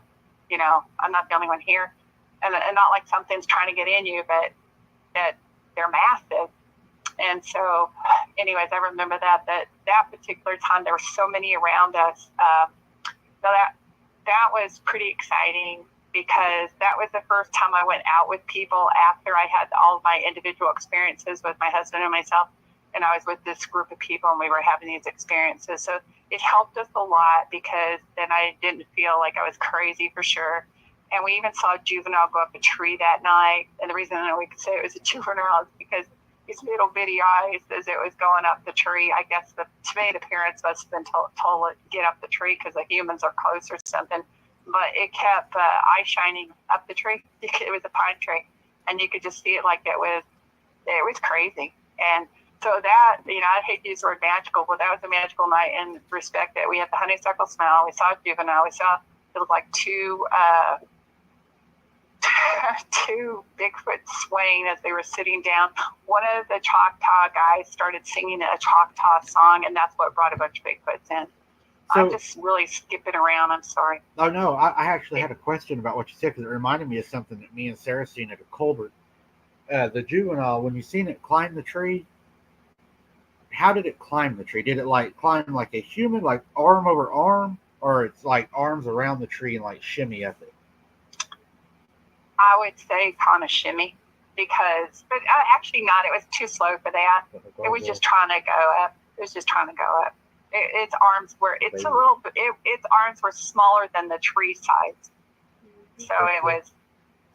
I'm not the only one here. And not like something's trying to get in you, but that they're massive. And so, anyways, I remember that particular time there were so many around us. So that was pretty exciting because that was the first time I went out with people after I had all of my individual experiences with my husband and myself. And I was with this group of people and we were having these experiences. So it helped us a lot because then I didn't feel like I was crazy for sure. And we even saw a juvenile go up a tree that night. And the reason we could say it was a juvenile is because his little bitty eyes as it was going up the tree. I guess to me, the parents must have been told to get up the tree because the humans are close or something. But it kept eye shining up the tree. It was a pine tree. And you could just see it like it was crazy. And so that, I hate to use the word magical, but that was a magical night in respect that we had the honeysuckle smell. We saw a juvenile. We saw, it was like two Bigfoot swaying as they were sitting down. One of the Choctaw guys started singing a Choctaw song, and that's what brought a bunch of Bigfoots in. So, I'm just really skipping around. I'm sorry. Oh, no. I actually had a question about what you said because it reminded me of something that me and Sarah seen at a Colbert. The juvenile, when you seen it climb the tree, how did it climb the tree? Did it climb like a human, like arm over arm, or it's like arms around the tree and like shimmy up it? I would say kind of shimmy but actually not. It was too slow for that. It was just trying to go up. Its arms were, its arms were smaller than the tree size. So it was,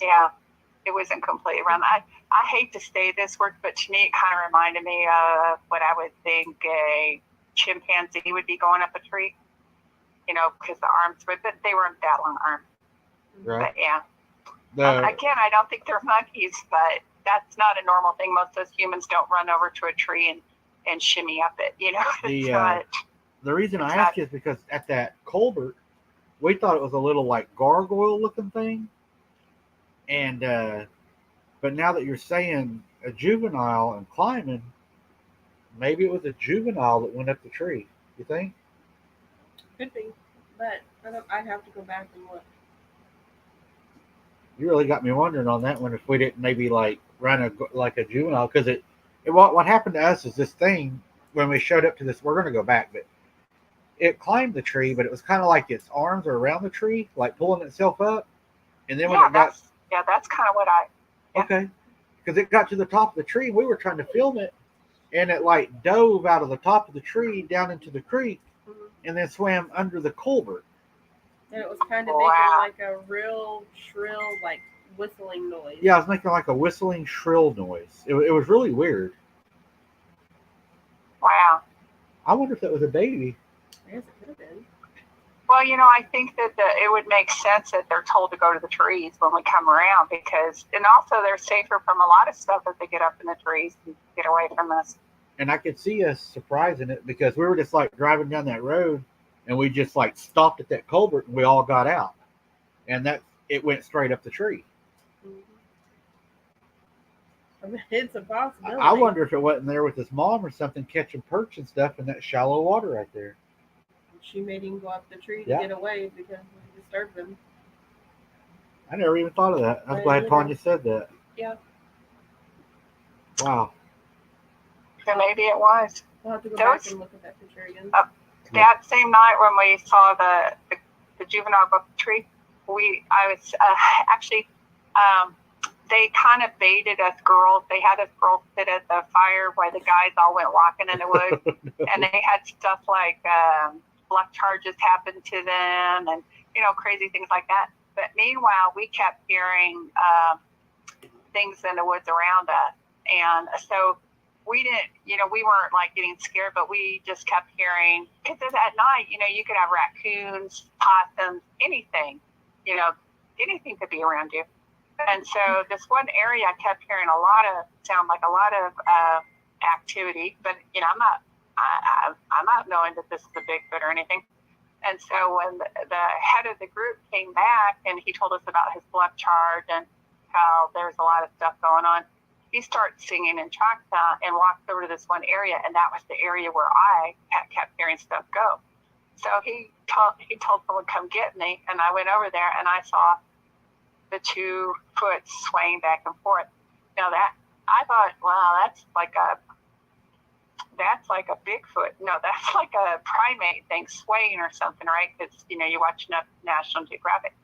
it wasn't completely round. I hate to say this word, but to me, it kind of reminded me of what I would think a chimpanzee would be going up a tree, because the arms, but they weren't that long arms. Right. But yeah. Again, I don't think they're monkeys, but that's not a normal thing. Most of us humans don't run over to a tree and shimmy up it, The reason I ask is because at that Colbert, we thought it was a little like gargoyle looking thing. And, but now that you're saying a juvenile and climbing, maybe it was a juvenile that went up the tree. You think? Could be, but I'd have to go back and look. You really got me wondering on that one if we didn't maybe like run like a juvenile, because what happened to us is this thing when we showed up to this. We're going to go back, but it climbed the tree, but it was kind of like its arms are around the tree, like pulling itself up. And then when it got that's kind of what I okay, because it got to the top of the tree, we were trying to film it, and it like dove out of the top of the tree down into the creek, and then swam under the culvert. And it was kind of making like a real shrill, like whistling noise. Yeah, it was making like a whistling, shrill noise. It was really weird. Wow. I wonder if that was a baby. I guess it could have been. Well, I think that it would make sense that they're told to go to the trees when we come around and also they're safer from a lot of stuff if they get up in the trees and get away from us. And I could see us surprising it because we were just like driving down that road and we just like stopped at that culvert and we all got out. And it went straight up the tree. Mm-hmm. I mean, it's a possibility. I wonder if it wasn't there with his mom or something catching perch and stuff in that shallow water right there. She made him go up the tree to get away because we disturbed him. I never even thought of that. I'm glad Tanya said that. Yeah. Wow. So maybe it was. We'll have to go back and look at that picture again. That same night when we saw the juvenile go up the tree, they kind of baited us girls. They had us girls sit at the fire while the guys all went walking in the woods. And they had stuff like luck charges happened to them and, crazy things like that. But meanwhile, we kept hearing things in the woods around us. And so we didn't, we weren't like getting scared, but we just kept hearing, because at night, you could have raccoons, possums, anything, anything could be around you. And so this one area, I kept hearing a lot of activity, but I'm not knowing that this is a Bigfoot or anything. And so when the head of the group came back and he told us about his bluff charge and how there's a lot of stuff going on, he started singing in Choctaw and walked over to this one area, and that was the area where I kept hearing stuff go. So he told someone, come get me, and I went over there and I saw the 2 foot swaying back and forth. Now that I thought, wow, that's like a Bigfoot. No, that's like a primate thing swaying or something, right? Because you watch enough National Geographic.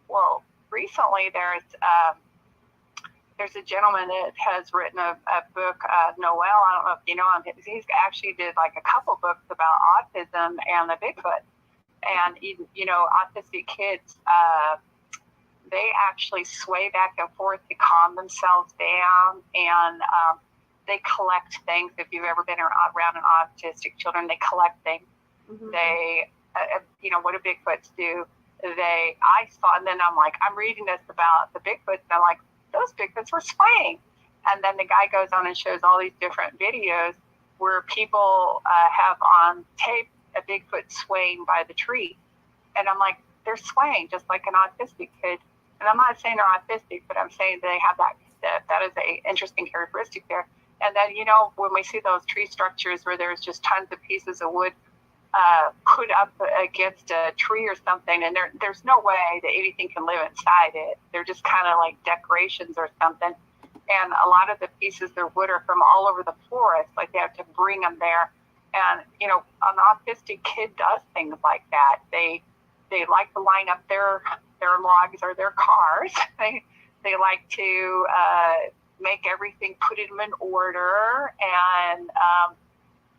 Well, recently there's a gentleman that has written a book, Noel. I don't know if you know him. He's actually did like a couple books about autism and the Bigfoot, and autistic kids. They actually sway back and forth to calm themselves down, and they collect things. If you've ever been around an autistic children, they collect things. Mm-hmm. They, what do Bigfoots do? I saw, and then I'm reading this about the Bigfoots, and I'm like, those Bigfoots were swaying. And then the guy goes on and shows all these different videos where people have on tape a Bigfoot swaying by the tree. And I'm like, they're swaying just like an autistic kid. And I'm not saying they're autistic, but I'm saying they have that is a interesting characteristic there. And then, when we see those tree structures where there's just tons of pieces of wood put up against a tree or something, and there's no way that anything can live inside it. They're just kind of like decorations or something. And a lot of the pieces of wood are from all over the forest. Like they have to bring them there. And, an autistic kid does things like that. They like to line up their logs or their cars. They like to make everything, put them in order. And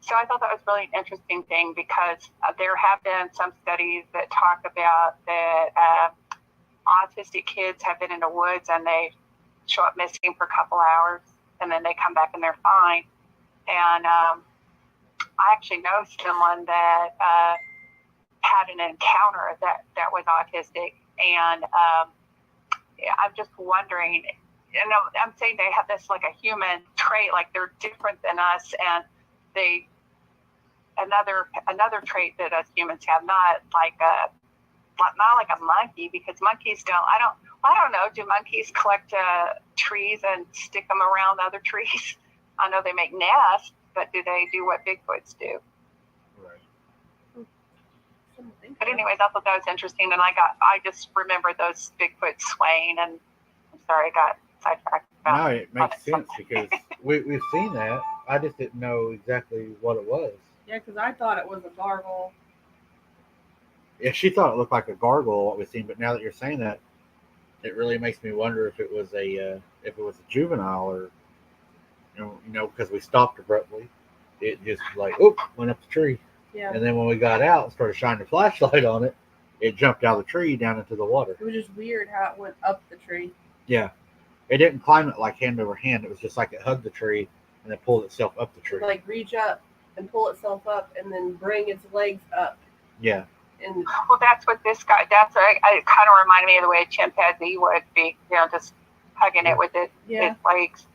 so I thought that was really an interesting thing because there have been some studies that talk about that autistic kids have been in the woods and they show up missing for a couple hours and then they come back and they're fine. And I actually know someone that had an encounter that was autistic, and I'm just wondering, and I'm saying they have this like a human trait, like they're different than us, and another trait that us humans have, not like not like a monkey, because monkeys don't. I don't know. Do monkeys collect trees and stick them around other trees? I know they make nests, but do they do what Bigfoots do? Right. But anyways, I thought that was interesting, and I just remembered those Bigfoot swaying, and I'm sorry I got sidetracked. No, it makes sense because we've seen that. I just didn't know exactly what it was. Yeah, because I thought it was a gargoyle. Yeah, she thought it looked like a gargoyle what we've seen, but now that you're saying that, it really makes me wonder if it was a juvenile, or you know, because we stopped abruptly, it just like went up the tree, Yeah. and then when we got out and started shining the flashlight on it, it jumped out of the tree down into the water. It was just weird how it went up the tree. Yeah, it didn't climb it like hand over hand. It was just like it hugged the tree and then pulled itself up the tree. Like reach up and pull itself up and then bring its legs up. Yeah. And well, that's what this guy. It kind of reminded me of the way a chimpanzee would be, you know, just hugging it with its legs.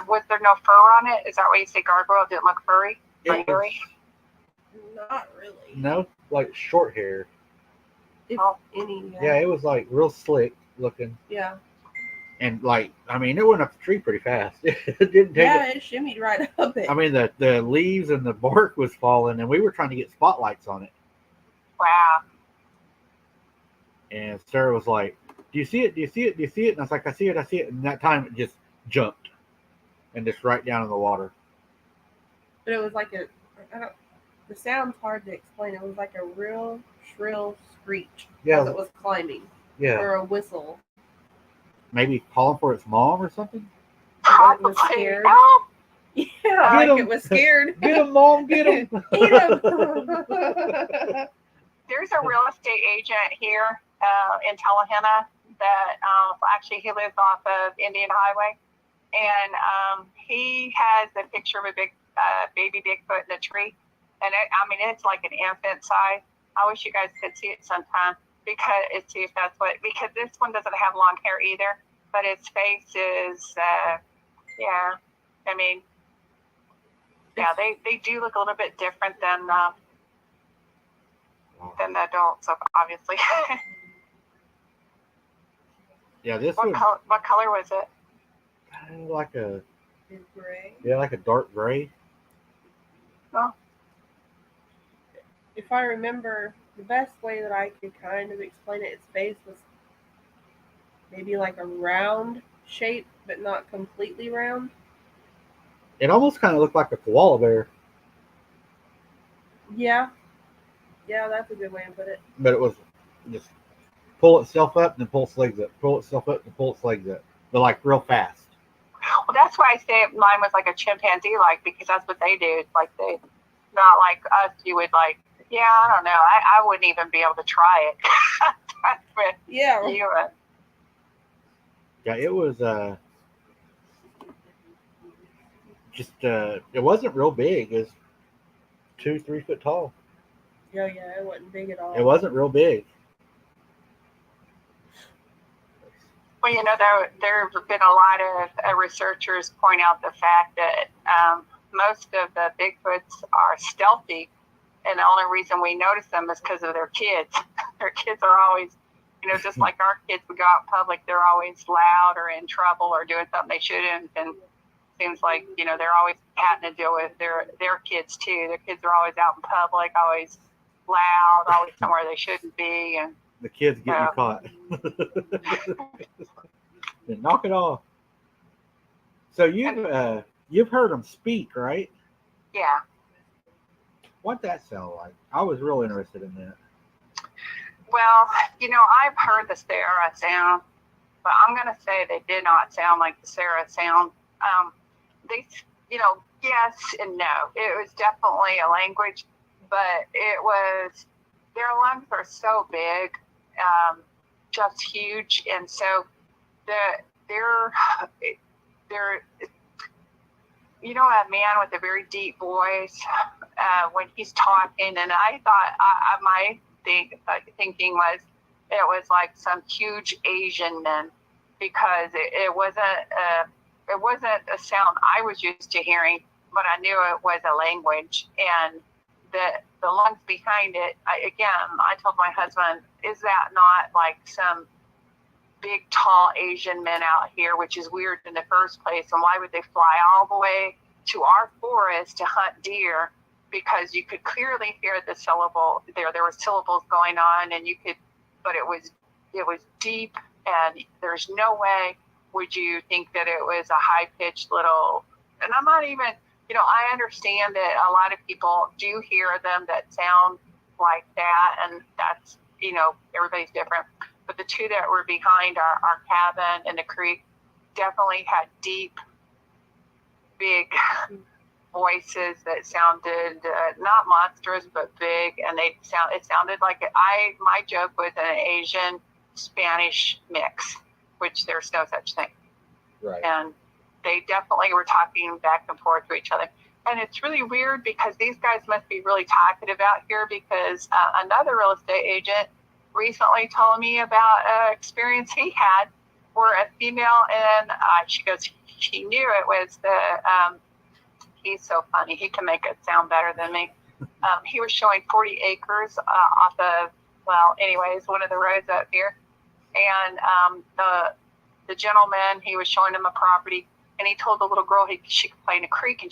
Was there no fur on it? Is that why you say gargoyle? Didn't look furry? Not really. No, like short hair. If any. Yeah, it was like real slick looking. Yeah. And like, I mean, it went up the tree pretty fast. It didn't take it shimmied right up it. I mean, the leaves and the bark was falling, and we were trying to get spotlights on it. Wow. And Sarah was like, "Do you see it? Do you see it? Do you see it?" And I was like, I see it. And that time it just jumped and just right down in the water. But it was like the sound's hard to explain. It was like a real shrill screech as it was climbing. Yeah. Or a whistle. Maybe calling for its mom or something? Probably. It was scared. Yeah, like it was scared. Get him, Mom, get him. Eat him. There's a real estate agent here in Tallahena that actually he lives off of Indian Highway. And he has a picture of a big baby Bigfoot in a tree. And it's like an infant size. I wish you guys could see it sometime. Because this one doesn't have long hair either, but its face is, they do look a little bit different than the adults, obviously. Yeah, this what color was it? Like a gray. Yeah, like a dark gray. Oh. If I remember, the best way that I could kind of explain it, its face was maybe like a round shape, but not completely round. It almost kind of looked like a koala bear. Yeah, that's a good way to put it. But it was just pull itself up and then pull its legs up. Pull itself up and pull its legs up. But like real fast. Well, that's why I say mine was like a chimpanzee, because that's what they do. Like they, not like us. You would like. Yeah, I don't know. I wouldn't even be able to try it. Yeah. Yeah, it was it wasn't real big. It was 2-3 foot tall. Yeah, it wasn't big at all. It wasn't real big. Well, there have been a lot of researchers point out the fact that most of the Bigfoots are stealthy. And the only reason we notice them is because of their kids. Their kids are always, just like our kids, we go out in public, they're always loud or in trouble or doing something they shouldn't. And it seems like, they're always having to deal with their kids too. Their kids are always out in public, always loud, always somewhere they shouldn't be. And the kids get you caught. Then knock it off. So you've heard them speak, right? Yeah. What'd that sound like? I was real interested in that. Well, I've heard the Sarah sound, but I'm going to say they did not sound like the Sarah sound. They, yes and no. It was definitely a language, but their lungs are so big, just huge. And so they're a man with a very deep voice when he's talking, and I thought my thinking was it was like some huge Asian man, because it wasn't a sound I was used to hearing, but I knew it was a language, and the the lungs behind it, I told my husband, is that not like some big, tall Asian men out here, which is weird in the first place, and why would they fly all the way to our forest to hunt deer? Because you could clearly hear the syllable, there were syllables going on, and you could, but it was deep, and there's no way would you think that it was a high-pitched little, and I'm not even, I understand that a lot of people do hear them that sound like that, and that's, everybody's different. But the two that were behind our cabin in the creek definitely had deep, big voices that sounded not monstrous but big, and it sounded like my joke was an Asian Spanish mix, which there's no such thing. Right. And they definitely were talking back and forth to each other. And it's really weird because these guys must be really talkative out here, because another real estate agent recently told me about an experience he had where a female, and she goes, she knew it was he's so funny. He can make it sound better than me. He was showing 40 acres off of, one of the roads up here. And the gentleman, he was showing him a property, and he told the little girl she could play in a creek, and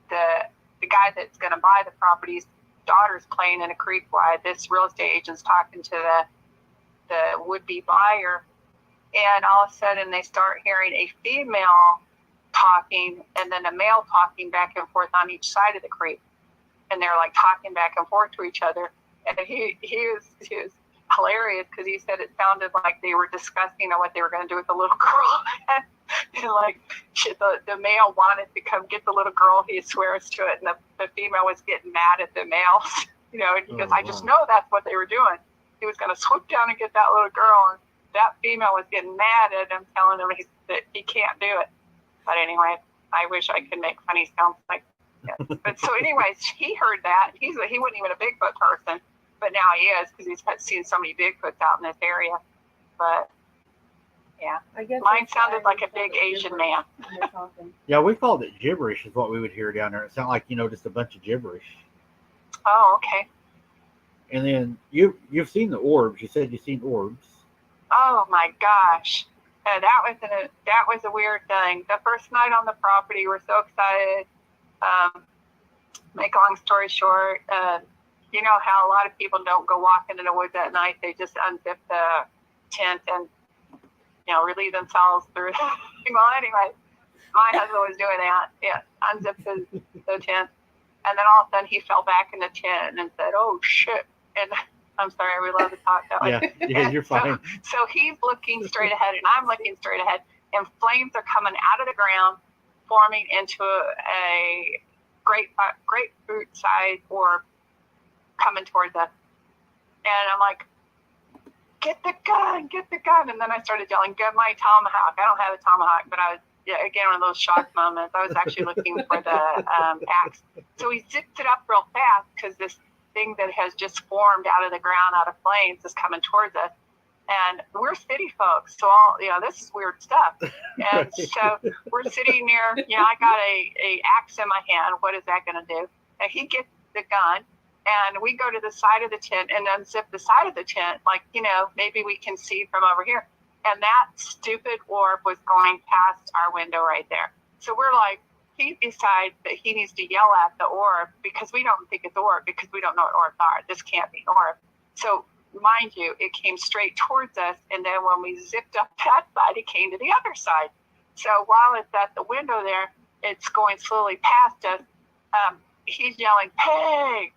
the guy that's going to buy the property's daughter's playing in a creek while this real estate agent's talking to the would-be buyer. And all of a sudden they start hearing a female talking and then a male talking back and forth on each side of the creek. And they're like talking back and forth to each other. And he was hilarious because he said it sounded like they were discussing what they were going to do with the little girl. And like the male wanted to come get the little girl, he swears to it, and the female was getting mad at the male, and he goes, I just know that's what they were doing. He was going to swoop down and get that little girl, and that female was getting mad at him, telling him that he can't do it. But anyway, I wish I could make funny sounds like that. But so anyways, he heard that. He wasn't even a Bigfoot person, but now he is, because he's seen so many Bigfoots out in this area. But yeah, I guess mine sounded like a big Asian man. Yeah, we called it gibberish is what we would hear down there. It sounded like, just a bunch of gibberish. Oh, okay. And then you've seen the orbs. You said you've seen orbs. Oh my gosh. That was a weird thing. The first night on the property, we're so excited. Make a long story short, you know how a lot of people don't go walking in the woods at night. They just unzip the tent and relieve themselves through. Well, anyway, my husband was doing that. Yeah, unzipped the tent, and then all of a sudden he fell back in the tent and said, "Oh shit!" And I'm sorry, we love to talk that way. Yeah, you're fine. So he's looking straight ahead, and I'm looking straight ahead, and flames are coming out of the ground, forming into a grapefruit size orb coming towards us. And I'm like, get the gun. And then I started yelling, get my tomahawk. I don't have a tomahawk, but I was, again, one of those shock moments. I was actually looking for the axe. So he zipped it up real fast because this thing that has just formed out of the ground, out of flames, is coming towards us. And we're city folks, so this is weird stuff. And so we're sitting near, I got a axe in my hand. What is that going to do? And he gets the gun, and we go to the side of the tent and unzip the side of the tent, like, maybe we can see from over here. And that stupid orb was going past our window right there. So we're like, he decides that he needs to yell at the orb because we don't think it's orb, because we don't know what orbs are. This can't be an orb. So mind you, it came straight towards us, and then when we zipped up that side, it came to the other side. So while it's at the window there, it's going slowly past us. He's yelling, hey,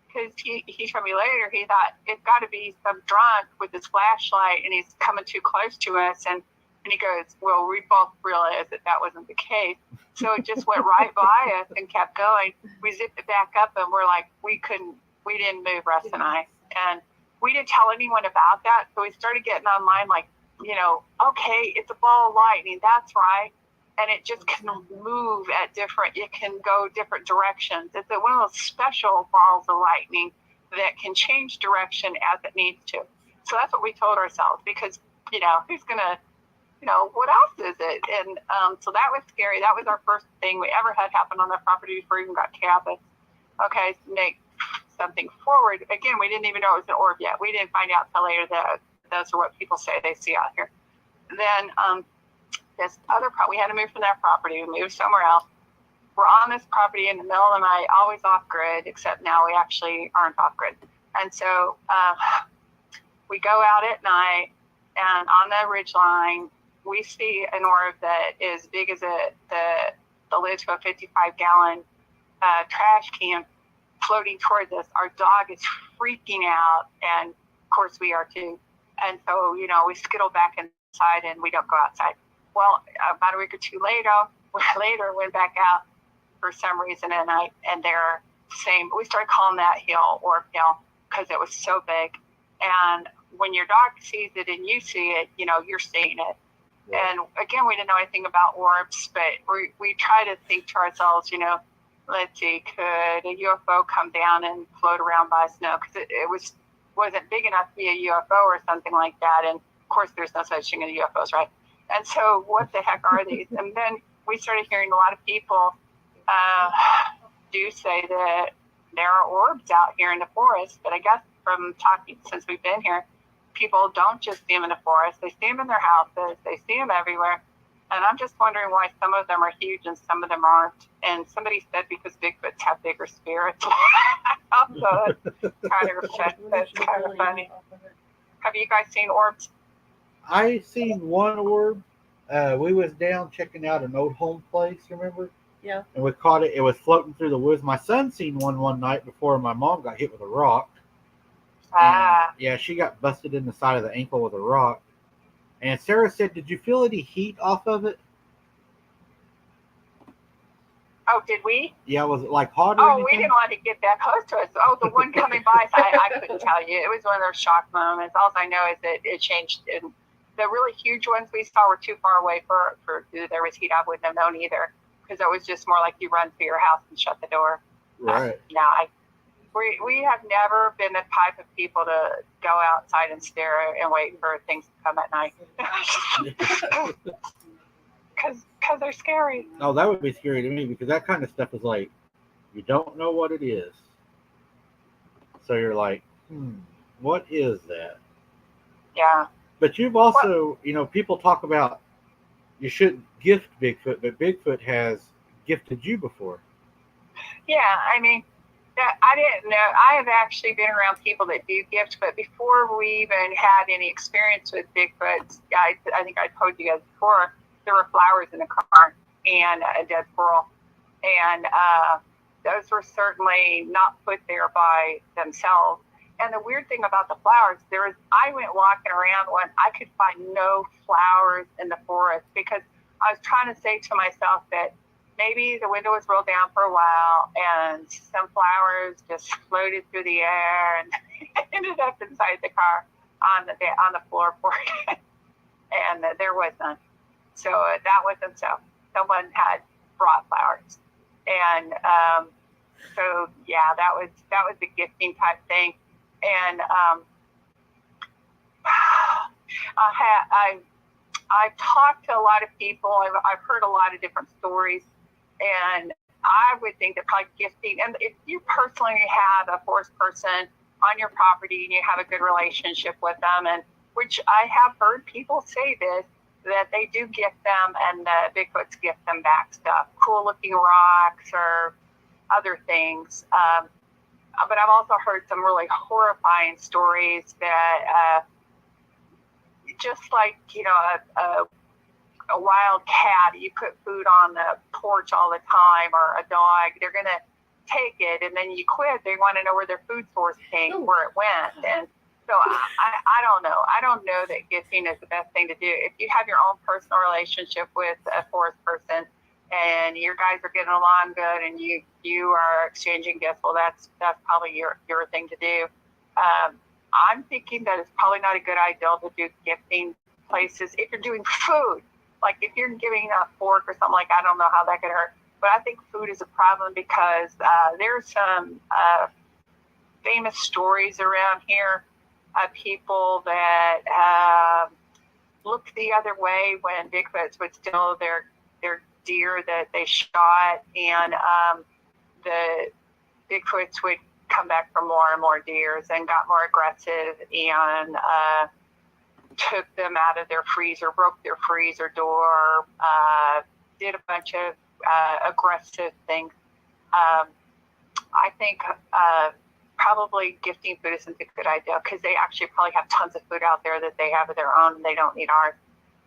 because he told me later, he thought it's got to be some drunk with his flashlight, and he's coming too close to us. And he goes, well, we both realized that wasn't the case. So it just went right by us and kept going. We zipped it back up, and we're like, we didn't move, Russ and I. And we didn't tell anyone about that. So we started getting online like, okay, it's a ball of lightning. That's right. And it just can move it can go different directions. It's one of those special balls of lightning that can change direction as it needs to. So that's what we told ourselves, because, who's going to, what else is it? And so that was scary. That was our first thing we ever had happen on the property before we even got cabins. Okay, something forward. Again, we didn't even know it was an orb yet. We didn't find out till later that those are what people say they see out here. And then this other we had to move from that property. We moved somewhere else. We're on this property in the middle of the night, always off grid, except now we actually aren't off grid. And so we go out at night, and on the ridge line, we see an orb that is big as the lid to a 55-gallon trash can floating towards us. Our dog is freaking out, and of course we are too. And so, you know, we skittle back inside and we don't go outside. Well, about a week or two later, went back out for some reason, and they're same. We started calling that hill Orb Hill because it was so big. And when your dog sees it and you see it, you know, you're seeing it. Right. And again, we didn't know anything about orbs, but we try to think to ourselves, you know, let's see, could a UFO come down and float around by us? No, because it wasn't big enough to be a UFO or something like that. And of course, there's no such thing as UFOs, right? And so what the heck are these? And then we started hearing a lot of people do say that there are orbs out here in the forest. But I guess from talking since we've been here, people don't just see them in the forest. They see them in their houses. They see them everywhere. And I'm just wondering why some of them are huge and some of them aren't. And somebody said because Bigfoots have bigger spirits. So that's kind of funny. Have you guys seen orbs? I seen one orb. We was down checking out an old home place, remember? Yeah. And we caught it. It was floating through the woods. My son seen one night before my mom got hit with a rock. Yeah, she got busted in the side of the ankle with a rock. And Sarah said, did you feel any heat off of it? Oh, did we? Yeah, was it like hot or anything? anything? We didn't want to get that close to us. Oh, the one coming by, I couldn't tell you. It was one of those shock moments. All I know is that it changed. And the really huge ones we saw were too far away for there was heat. I wouldn't have known either, because it was just more like you run to your house and shut the door. Right. We have never been the type of people to go outside and stare and wait for things to come at night. Because they're scary. Oh, that would be scary to me, because that kind of stuff is like, you don't know what it is. So you're like, what is that? Yeah. But you've also, you know, people talk about you shouldn't gift Bigfoot, but Bigfoot has gifted you before. Yeah, I mean, I didn't know. I have actually been around people that do gift, but before we even had any experience with Bigfoot, I think I told you guys before, there were flowers in the car and a dead squirrel. And those were certainly not put there by themselves. And the weird thing about the flowers, I went walking around when I could find no flowers in the forest, because I was trying to say to myself that maybe the window was rolled down for a while and some flowers just floated through the air and ended up inside the car on the floorboard. And there was none. So that wasn't so. Someone had brought flowers. And so, yeah, that was the gifting type thing. And I've talked to a lot of people. I've heard a lot of different stories. And I would think that probably gifting, and if you personally have a forest person on your property and you have a good relationship with them, and which I have heard people say this, that they do gift them and the Bigfoots gift them back stuff, cool looking rocks or other things. But I've also heard some really horrifying stories that just like, you know, a wild cat, you put food on the porch all the time, or a dog, they're going to take it, and then you quit. They want to know where their food source came, where it went. And so I don't know. I don't know that gifting is the best thing to do. If you have your own personal relationship with a forest person and your guys are getting along good and you are exchanging gifts, well, that's probably your thing to do. I'm thinking that it's probably not a good idea to do gifting places if you're doing food. Like if you're giving a fork or something like, I don't know how that could hurt. But I think food is a problem because there's some famous stories around here of people that looked the other way when Bigfoots would steal their deer that they shot, and the Bigfoots would come back for more and more deers and got more aggressive and took them out of their freezer, broke their freezer door, did a bunch of aggressive things. I think probably gifting food isn't a good idea because they actually probably have tons of food out there that they have of their own and they don't need ours.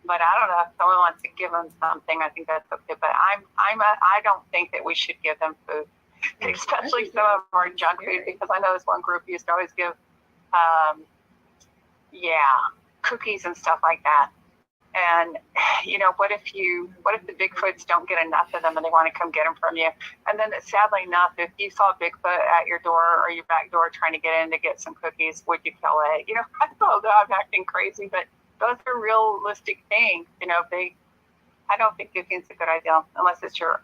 But I don't know, if someone wants to give them something, I think that's okay. But I don't think that we should give them food, especially some of our junk food, because I know this one group used to always give, cookies and stuff like that. And, what if the Bigfoots don't get enough of them and they want to come get them from you? And then sadly enough, if you saw Bigfoot at your door or your back door trying to get in to get some cookies, would you kill it? I know that I'm acting crazy, but those are realistic things. I don't think gifting's a good idea unless it's your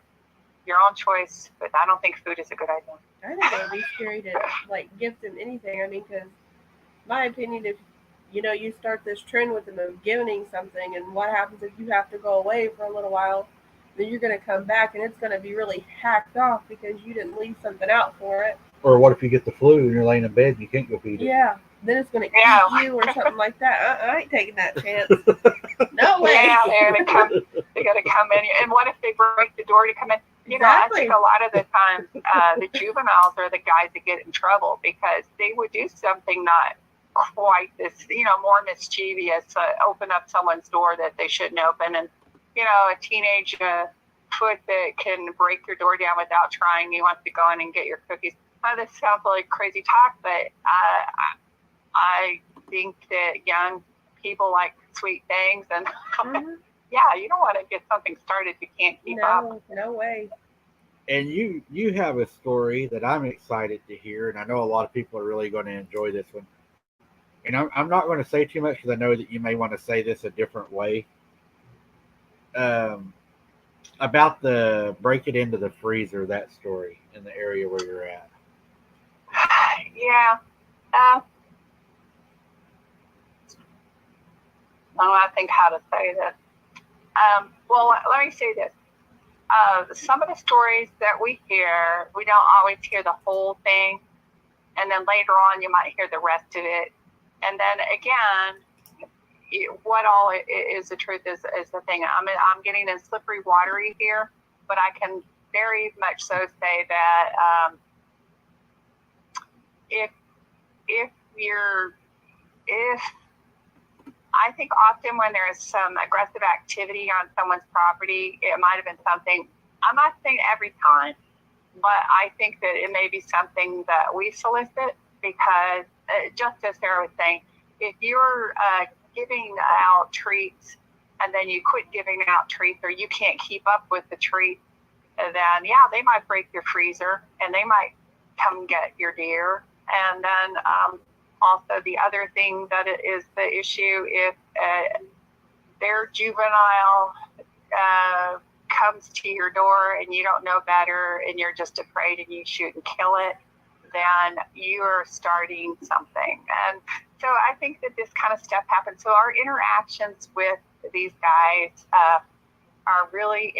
own choice, but I don't think food is a good idea. I think it would be scary to gift them anything. I mean, because my opinion, if you start this trend with them of giving something, and what happens if you have to go away for a little while, then you're going to come back and it's going to be really hacked off because you didn't leave something out for it. Or what if you get the flu and you're laying in bed and you can't go feed it? Yeah, then it's going to eat you or something like that. I ain't taking that chance. No way. Yeah, they got to come in. And what if they break the door to come in? Exactly. I think a lot of the times the juveniles are the guys that get in trouble because they would do something not quite this, more mischievous, open up someone's door that they shouldn't open. And, a teenage foot that can break your door down without trying, he wants to go in and get your cookies. This sounds like crazy talk, but I think that young people like sweet things. And you don't want to get something started you can't keep up. No way. And you have a story that I'm excited to hear, and I know a lot of people are really going to enjoy this one. And I'm not going to say too much because I know that you may want to say this a different way. About the break it into the freezer, that story in the area where you're at. Yeah. I don't know, I think how to say this. Well, let me say this. Some of the stories that we hear, we don't always hear the whole thing. And then later on, you might hear the rest of it. And then again, what all is the truth is the thing. I'm getting in slippery watery here, but I can very much so say that if I think often when there is some aggressive activity on someone's property, it might have been something, I'm not saying every time, but I think that it may be something that we solicit because just as Sarah was saying, if you're giving out treats and then you quit giving out treats or you can't keep up with the treats, then they might break your freezer and they might come get your deer. And then also the other thing that is the issue, if their juvenile comes to your door and you don't know better and you're just afraid and you shoot and kill it, then you're starting something. And so I think that this kind of stuff happens. So our interactions with these guys are really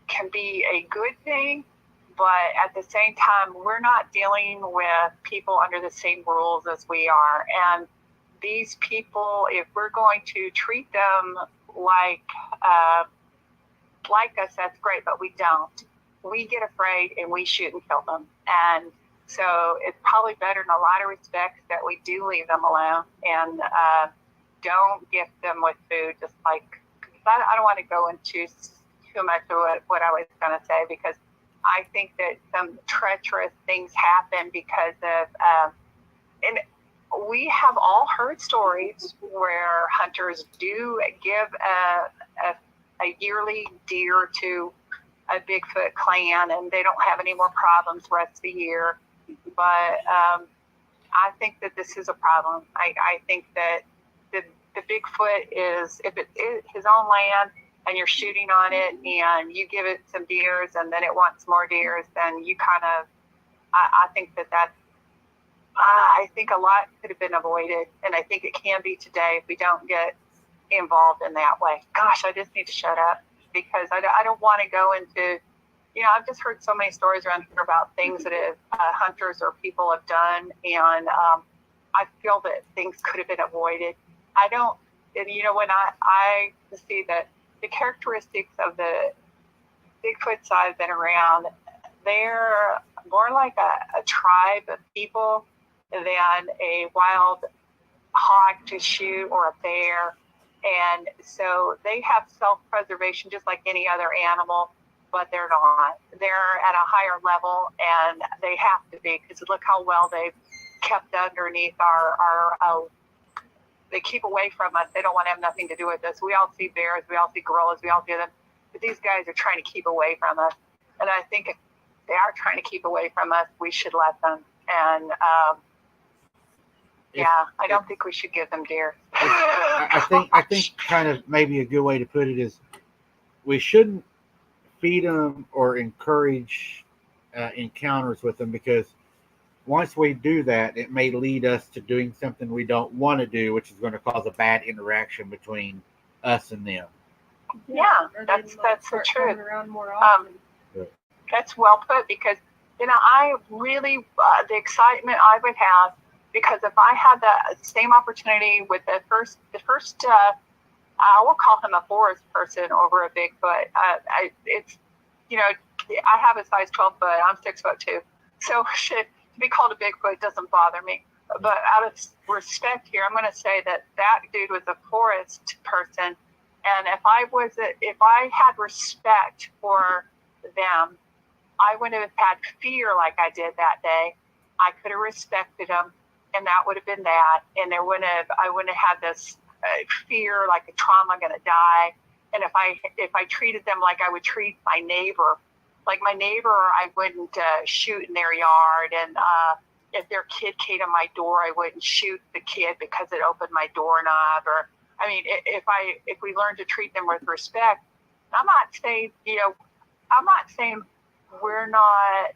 can be a good thing, but at the same time, we're not dealing with people under the same rules as we are. And these people, if we're going to treat them like us, that's great, but we don't. We get afraid and we shoot and kill them. And so it's probably better in a lot of respects that we do leave them alone and don't gift them with food, just like, I don't want to go into too much of what I was going to say, because I think that some treacherous things happen because of, and we have all heard stories where hunters do give a yearly deer to a Bigfoot clan and they don't have any more problems the rest of the year. But I think that this is a problem. I think that the Bigfoot is, if it is his own land and you're shooting on it and you give it some deers and then it wants more deers, then you kind of, I think that's, I think a lot could have been avoided. And I think it can be today if we don't get involved in that way. Gosh, I just need to shut up because I don't want to go into I've just heard so many stories around here about things that have, hunters or people have done, and I feel that things could have been avoided. I don't, and when I see that the characteristics of the Bigfoots I've been around, they're more like a tribe of people than a wild hawk to shoot or a bear. And so they have self-preservation just like any other animal, but they're not. They're at a higher level, and they have to be, because look how well they've kept underneath our they keep away from us. They don't want to have nothing to do with us. We all see bears, we all see gorillas, we all see them, but these guys are trying to keep away from us. And I think if they are trying to keep away from us, we should let them. And I don't think we should give them deer. I think kind of maybe a good way to put it is we shouldn't feed them or encourage encounters with them, because once we do that, it may lead us to doing something we don't want to do, which is going to cause a bad interaction between us and them. Yeah, that's the truth. Around more often. That's well put, because I really the excitement I would have, because if I had the same opportunity with the first I will call him a forest person over a Bigfoot. I have a size 12 foot. I'm 6'2", so to be called a Bigfoot doesn't bother me. But out of respect here, I'm going to say that dude was a forest person, and if I had respect for them, I wouldn't have had fear like I did that day. I could have respected them, and that would have been that. And I wouldn't have had this fear, like a trauma, going to die. And if I treated them like I would treat my neighbor, I wouldn't shoot in their yard. And if their kid came to my door, I wouldn't shoot the kid because it opened my doorknob. Or, if we learn to treat them with respect, I'm not saying we're not,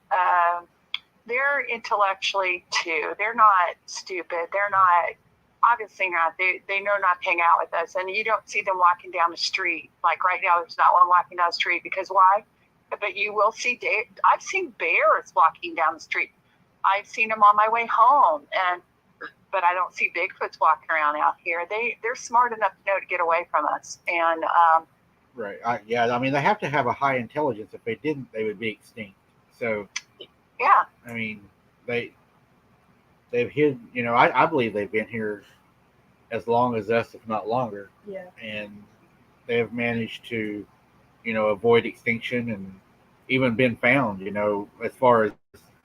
they're intellectually too. They're not stupid. They're not, obviously not. They know not to hang out with us. And you don't see them walking down the street. Like right now, there's not one walking down the street, because why? But you will see, I've seen bears walking down the street. I've seen them on my way home. But I don't see Bigfoots walking around out here. They're smart enough to know to get away from us. And, right. They have to have a high intelligence. If they didn't, they would be extinct. So, yeah. They've hid, I believe they've been here as long as us, if not longer. Yeah. And they have managed to, avoid extinction and even been found, as far as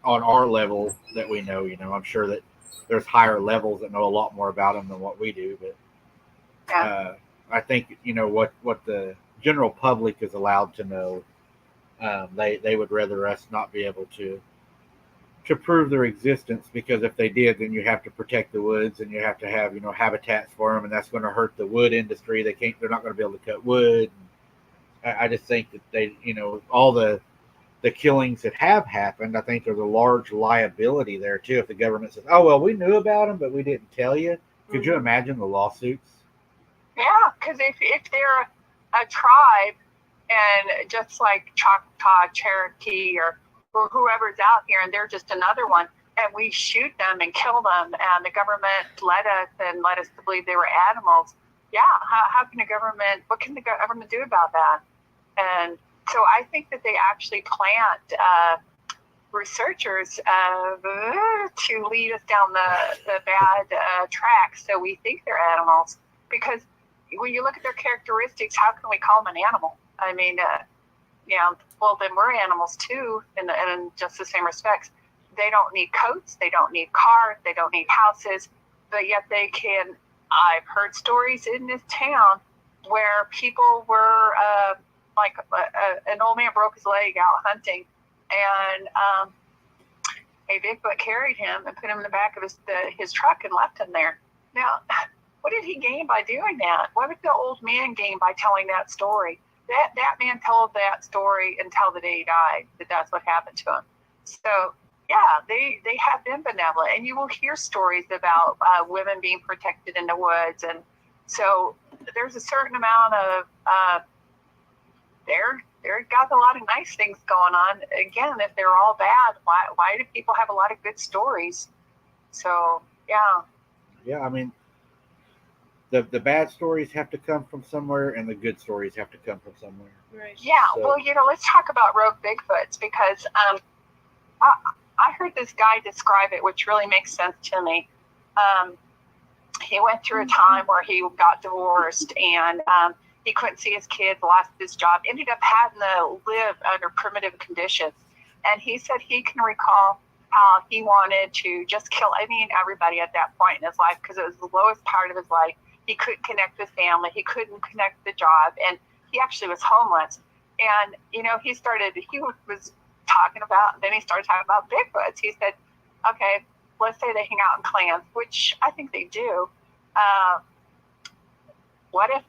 on our level that we know, I'm sure that there's higher levels that know a lot more about them than what we do. But I think, what the general public is allowed to know, they would rather us not be able to prove their existence, because if they did, then you have to protect the woods and you have to have, habitats for them, and that's going to hurt the wood industry. They're not going to be able to cut wood. I just think that they, all the killings that have happened, I think there's a large liability there too. If the government says, "Oh well, we knew about them, but we didn't tell you," could you imagine the lawsuits? Yeah, because if they're a tribe, and just like Choctaw, Cherokee, or whoever's out here, and they're just another one, and we shoot them and kill them, and the government led us to believe they were animals. Yeah, what can the government do about that? And so I think that they actually plant researchers to lead us down the bad track, so we think they're animals. Because when you look at their characteristics, how can we call them an animal? Well, then we're animals too, in just the same respects. They don't need coats, they don't need cars, they don't need houses, but yet they can. I've heard stories in this town where people were an old man broke his leg out hunting, and a Bigfoot carried him and put him in the back of his truck and left him there. Now, what did he gain by doing that? What did the old man gain by telling that story? That man told that story until the day he died, that's what happened to him. So, yeah, they have been benevolent. And you will hear stories about women being protected in the woods. And so there's a certain amount of, they've got a lot of nice things going on. Again, if they're all bad, why do people have a lot of good stories? So, yeah. Yeah, I mean, the bad stories have to come from somewhere, and the good stories have to come from somewhere. Right. Yeah, So- well, let's talk about rogue Bigfoots, because I heard this guy describe it, which really makes sense to me. He went through a time where he got divorced, and he couldn't see his kids, lost his job, ended up having to live under primitive conditions. And he said he can recall how he wanted to just kill everybody at that point in his life, because it was the lowest part of his life. He couldn't connect with family. He couldn't connect with the job. And he actually was homeless. And, he was talking about, then he started talking about Bigfoots. He said, okay, let's say they hang out in clans, which I think they do. What if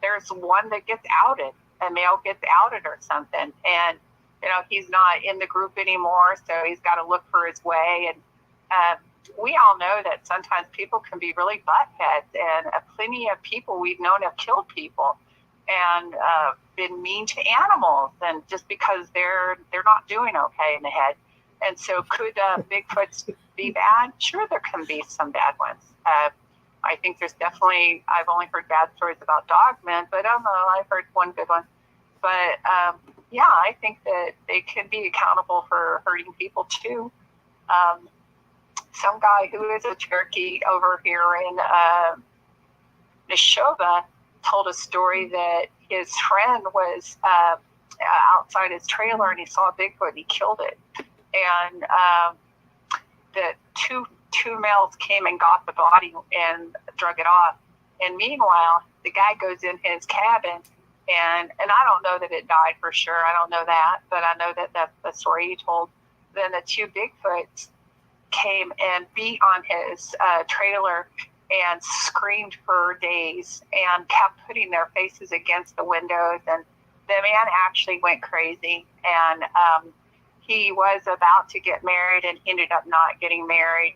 there's one that gets outed, a male gets outed or something, and he's not in the group anymore, so he's got to look for his way. And we all know that sometimes people can be really buttheads, and plenty of people we've known have killed people and been mean to animals, and just because they're not doing okay in the head. And so could Bigfoots be bad? Sure, there can be some bad ones. I think there's definitely, I've only heard bad stories about dogmen, but I don't know, I've heard one good one. But yeah, I think that they can be accountable for hurting people too. Some guy who is a Cherokee over here in Neshoba told a story that his friend was outside his trailer, and he saw a Bigfoot and he killed it. And the two males came and got the body and drug it off. And meanwhile, the guy goes in his cabin, and I don't know that it died for sure. I don't know that, but I know that that's the story he told. Then the two Bigfoots came and beat on his trailer and screamed for days and kept putting their faces against the windows. And the man actually went crazy, and he was about to get married and ended up not getting married.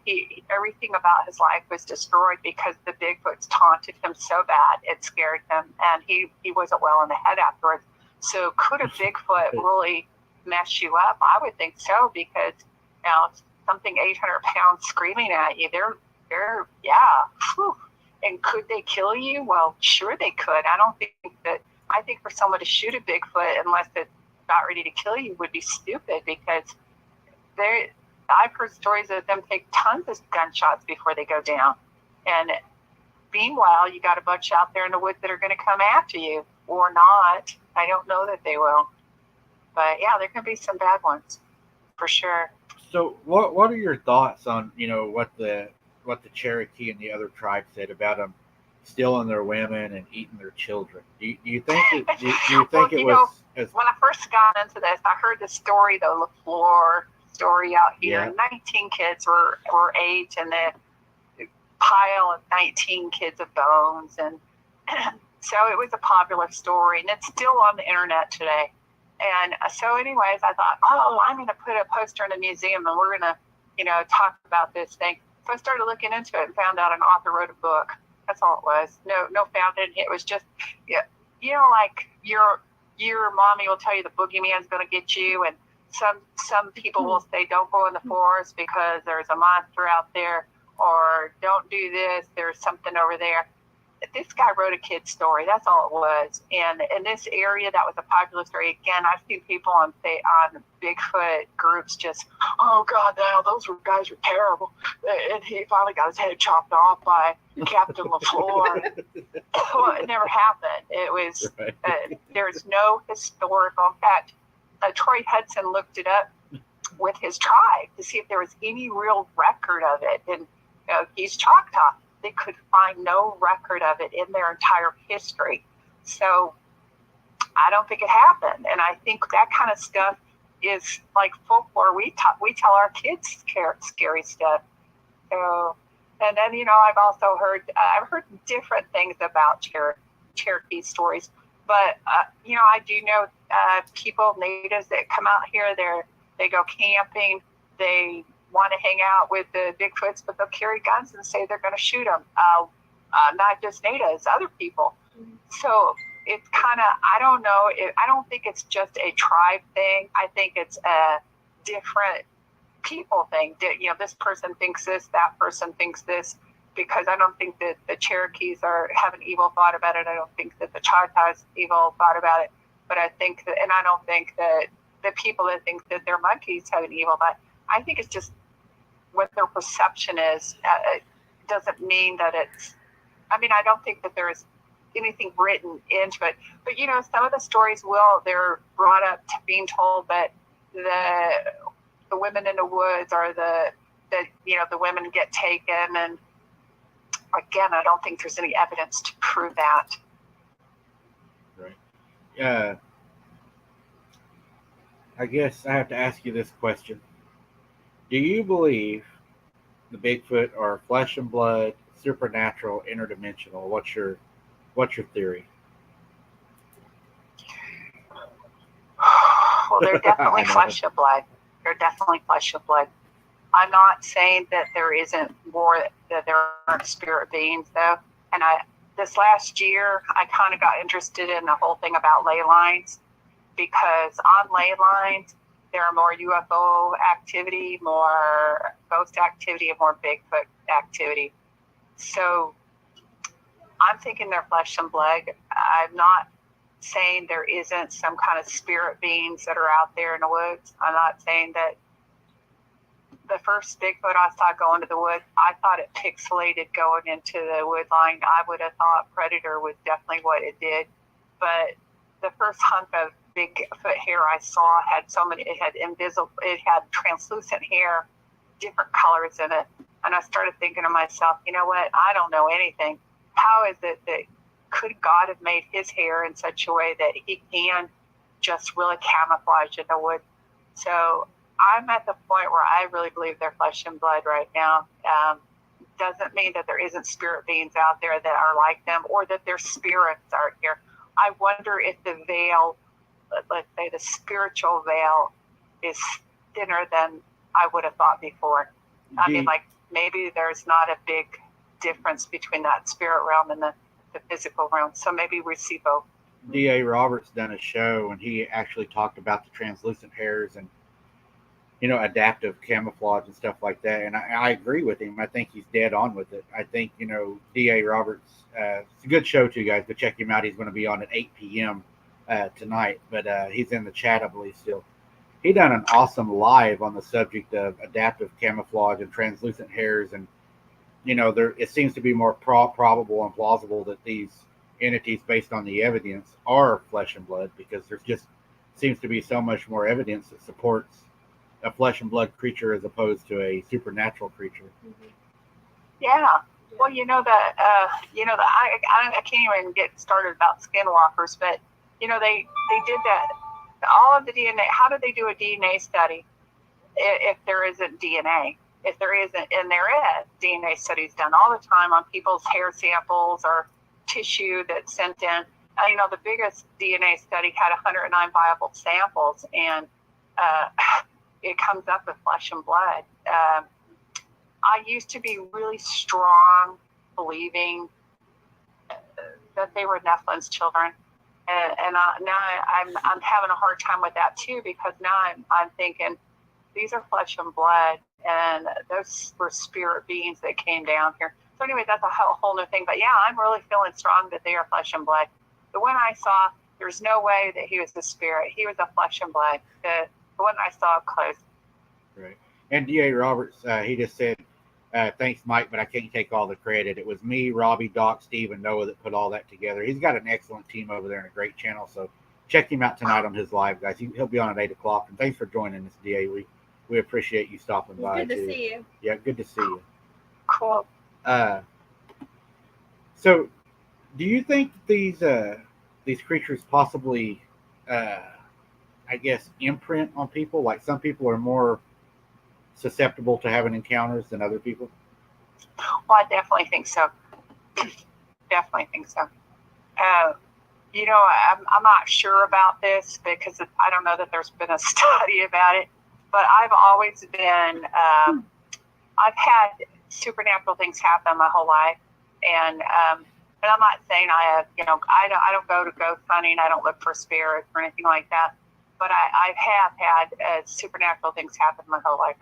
Everything about his life was destroyed because the Bigfoots taunted him so bad it scared him, and he wasn't well in the head afterwards. So could a Bigfoot really mess you up? I would think so, because something 800 pounds screaming at you, they're whew. And could they kill you? Well, sure they could. I think for someone to shoot a Bigfoot, unless it's about ready to kill you, would be stupid, because I've heard stories of them take tons of gunshots before they go down. And meanwhile, you got a bunch out there in the woods that are going to come after you, or not. I don't know that they will. But yeah, there can be some bad ones, for sure. So what are your thoughts on, what the Cherokee and the other tribes said about them stealing their women and eating their children? Do you think it was as... When I first got into this, I heard the story, the LaFleur story out here. Yeah. 19 kids were ate, and the pile of 19 kids of bones. And so it was a popular story, and it's still on the internet today. And so anyways, I thought, I'm going to put a poster in a museum, and we're going to, talk about this thing. So I started looking into it and found out an author wrote a book. That's all it was. No founded. It was just, like your mommy will tell you the boogeyman's going to get you, and some people will say don't go in the forest because there's a monster out there, or don't do this, there's something over there. This guy wrote a kid's story. That's all it was. And in this area, that was a popular story. Again, I've seen people on Bigfoot groups just, oh God, now those guys are terrible. And he finally got his head chopped off by Captain LaFleur. Well, it never happened. It was, there's no historical. In fact, Troy Hudson looked it up with his tribe to see if there was any real record of it. And he's Choctaw. They could find no record of it in their entire history. So I don't think it happened. And I think that kind of stuff is like folklore. We tell our kids scary stuff. So, and then, I've also heard, I've heard different things about Cherokee stories, but, I do know people, natives that come out here, they go camping, they want to hang out with the Bigfoots, but they'll carry guns and say they're going to shoot them. Not just natives, other people. So it's kind of, I don't know. I don't think it's just a tribe thing. I think it's a different people thing. This person thinks this, that person thinks this, because I don't think that the Cherokees have an evil thought about it. I don't think that the Choctaws evil thought about it. But I think that, and I don't think that the people that think that they're monkeys have an evil thought. I think it's just what their perception is. It doesn't mean that it's, I mean, I don't think that there's anything written into it. But, some of the stories they're brought up to being told that the women in the woods are the women get taken. And again, I don't think there's any evidence to prove that. Right. I guess I have to ask you this question. Do you believe the Bigfoot are flesh and blood, supernatural, interdimensional? What's your theory? Well, they're definitely flesh and blood. They're definitely flesh and blood. I'm not saying that there isn't more, that there aren't spirit beings, though. And this last year, I kind of got interested in the whole thing about ley lines, because on ley lines, there are more UFO activity, more ghost activity, and more Bigfoot activity. So I'm thinking they're flesh and blood. I'm not saying there isn't some kind of spirit beings that are out there in the woods. I'm not saying that the first Bigfoot I saw go into the woods, I thought it pixelated going into the wood line. I would have thought predator was definitely what it did. But the first hunk of Bigfoot hair I saw had it had translucent hair, different colors in it. And I started thinking to myself, you know what? I don't know anything. How is it that could God have made his hair in such a way that he can just really camouflage in the wood? So I'm at the point where I really believe they're flesh and blood right now. Doesn't mean that there isn't spirit beings out there that are like them, or that their spirits aren't here. I wonder if the veil, let's say the spiritual veil, is thinner than I would have thought before. I mean, like, maybe there's not a big difference between that spirit realm and the physical realm. So maybe we see both. D.A. Roberts done a show, and he actually talked about the translucent hairs and adaptive camouflage and stuff like that. And I agree with him. I think he's dead on with it. I think, D.A. Roberts, it's a good show too, guys. Go check him out. He's going to be on at 8 p.m. Tonight, but he's in the chat, I believe, still. He done an awesome live on the subject of adaptive camouflage and translucent hairs. And, it seems to be more probable and plausible that these entities, based on the evidence, are flesh and blood, because there's just seems to be so much more evidence that supports a flesh and blood creature as opposed to a supernatural creature. Yeah. Well, I can't even get started about skinwalkers, but they did that. All of the DNA. How do they do a DNA study if there isn't DNA? If there isn't, and there is DNA studies done all the time on people's hair samples or tissue that's sent in. The biggest DNA study had 109 viable samples, and it comes up with flesh and blood. I used to be really strong believing that they were Nephilim's children, and now I'm having a hard time with that too, because now I'm thinking these are flesh and blood, and those were spirit beings that came down here. So anyway, that's a whole new thing. But yeah, I'm really feeling strong that they are flesh and blood. The one I saw, there's no way that he was a spirit. He was a flesh and blood. The one I saw up close. Right. And D.A. Roberts, he just said, thanks, Mike, but I can't take all the credit. It was me, Robbie, Doc, Steve, and Noah that put all that together. He's got an excellent team over there and a great channel. So check him out tonight on his live, guys. He'll be on at 8 o'clock. And thanks for joining us, D.A. We appreciate you stopping by. Good to see you. Yeah, good to see you. Cool. So do you think these creatures possibly, I guess, imprint on people? Like, some people are more susceptible to having encounters than other people? Well, I definitely think so. Definitely think so. I'm not sure about this, because I don't know that there's been a study about it, but I've always been, I've had supernatural things happen my whole life. And And I'm not saying I have, I don't go to ghost hunting. I don't look for spirits or anything like that. But I have had supernatural things happen my whole life.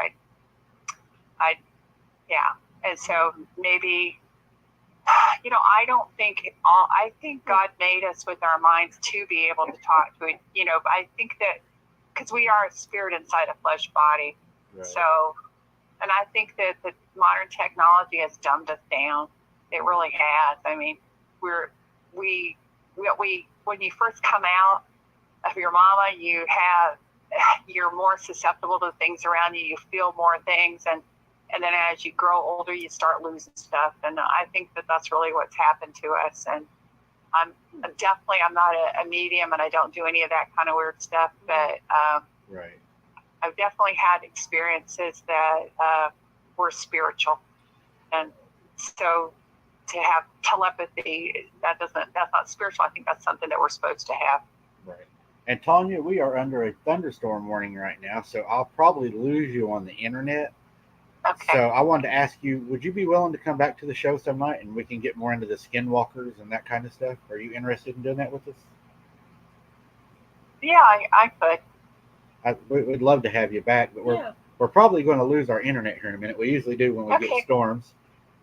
Yeah. And so maybe, I think God made us with our minds to be able to talk to it. But I think that because we are a spirit inside a flesh body. Right. So, and I think that the modern technology has dumbed us down. It really has. I mean, we when you first come out of your mama, you're more susceptible to things around you. You feel more things, and then as you grow older, you start losing stuff. And I think that that's really what's happened to us. And I'm not a medium, and I don't do any of that kind of weird stuff. But right. I've definitely had experiences that were spiritual, and so to have telepathy, that's not spiritual. I think that's something that we're supposed to have. Right. And Tanya, we are under a thunderstorm warning right now, so I'll probably lose you on the internet. Okay. So I wanted to ask you, would you be willing to come back to the show some night and we can get more into the skinwalkers and that kind of stuff? Are you interested in doing that with us? Yeah, I could. We'd love to have you back, but we're probably going to lose our internet here in a minute. We usually do when we get storms.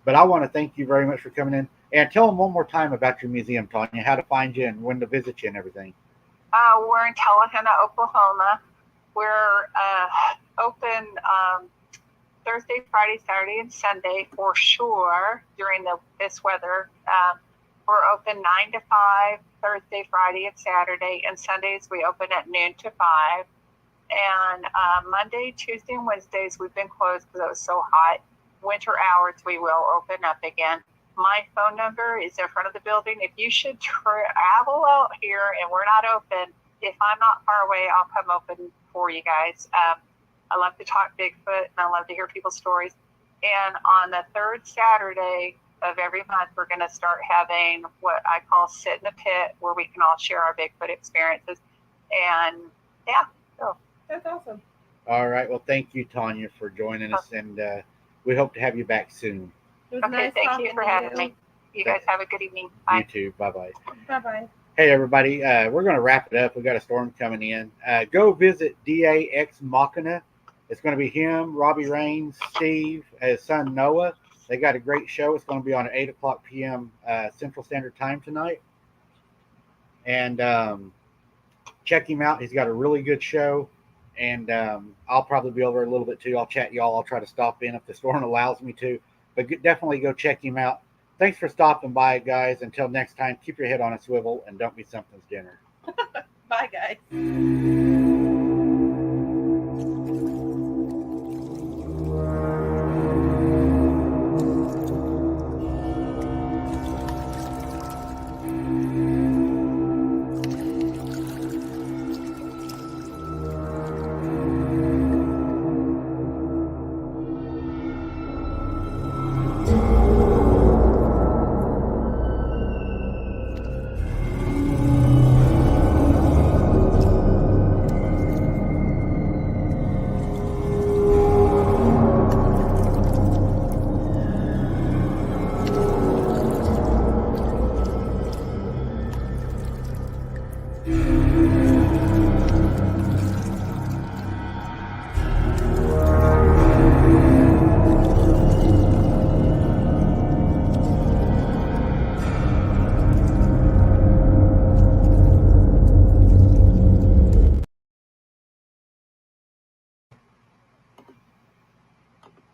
But I want to thank you very much for coming in. And tell them one more time about your museum, Tanya, how to find you and when to visit you and everything. We're in Tullahinna, Oklahoma. We're open Thursday, Friday, Saturday, and Sunday for sure during this weather. We're open 9 to 5 Thursday, Friday, and Saturday. And Sundays we open at noon to 5. And Monday, Tuesday, and Wednesdays we've been closed because it was so hot. Winter hours we will open up again. My phone number is in front of the building. If you should travel out here and we're not open, if I'm not far away, I'll come open for you guys. I love to talk Bigfoot, and I love to hear people's stories. And on the third Saturday of every month, we're going to start having what I call Sit in the Pit, where we can all share our Bigfoot experiences. And yeah, so that's awesome. All right. Well, thank you, Tanya, for joining us, and we hope to have you back soon. Okay, nice thank you for having me. You guys have a good evening. Bye. You too. Bye-bye. Bye-bye. Hey, everybody. We're going to wrap it up. We got a storm coming in. Go visit DAX Machina. It's going to be him, Robbie Raines, Steve, his son Noah. They got a great show. It's going to be on at 8 o'clock p.m. Central Standard Time tonight. And check him out. He's got a really good show. And I'll probably be over a little bit too. I'll chat y'all. I'll try to stop in if the storm allows me to. But definitely go check him out. Thanks for stopping by, guys. Until next time, keep your head on a swivel and don't be something's dinner. Bye, guys. Yeah.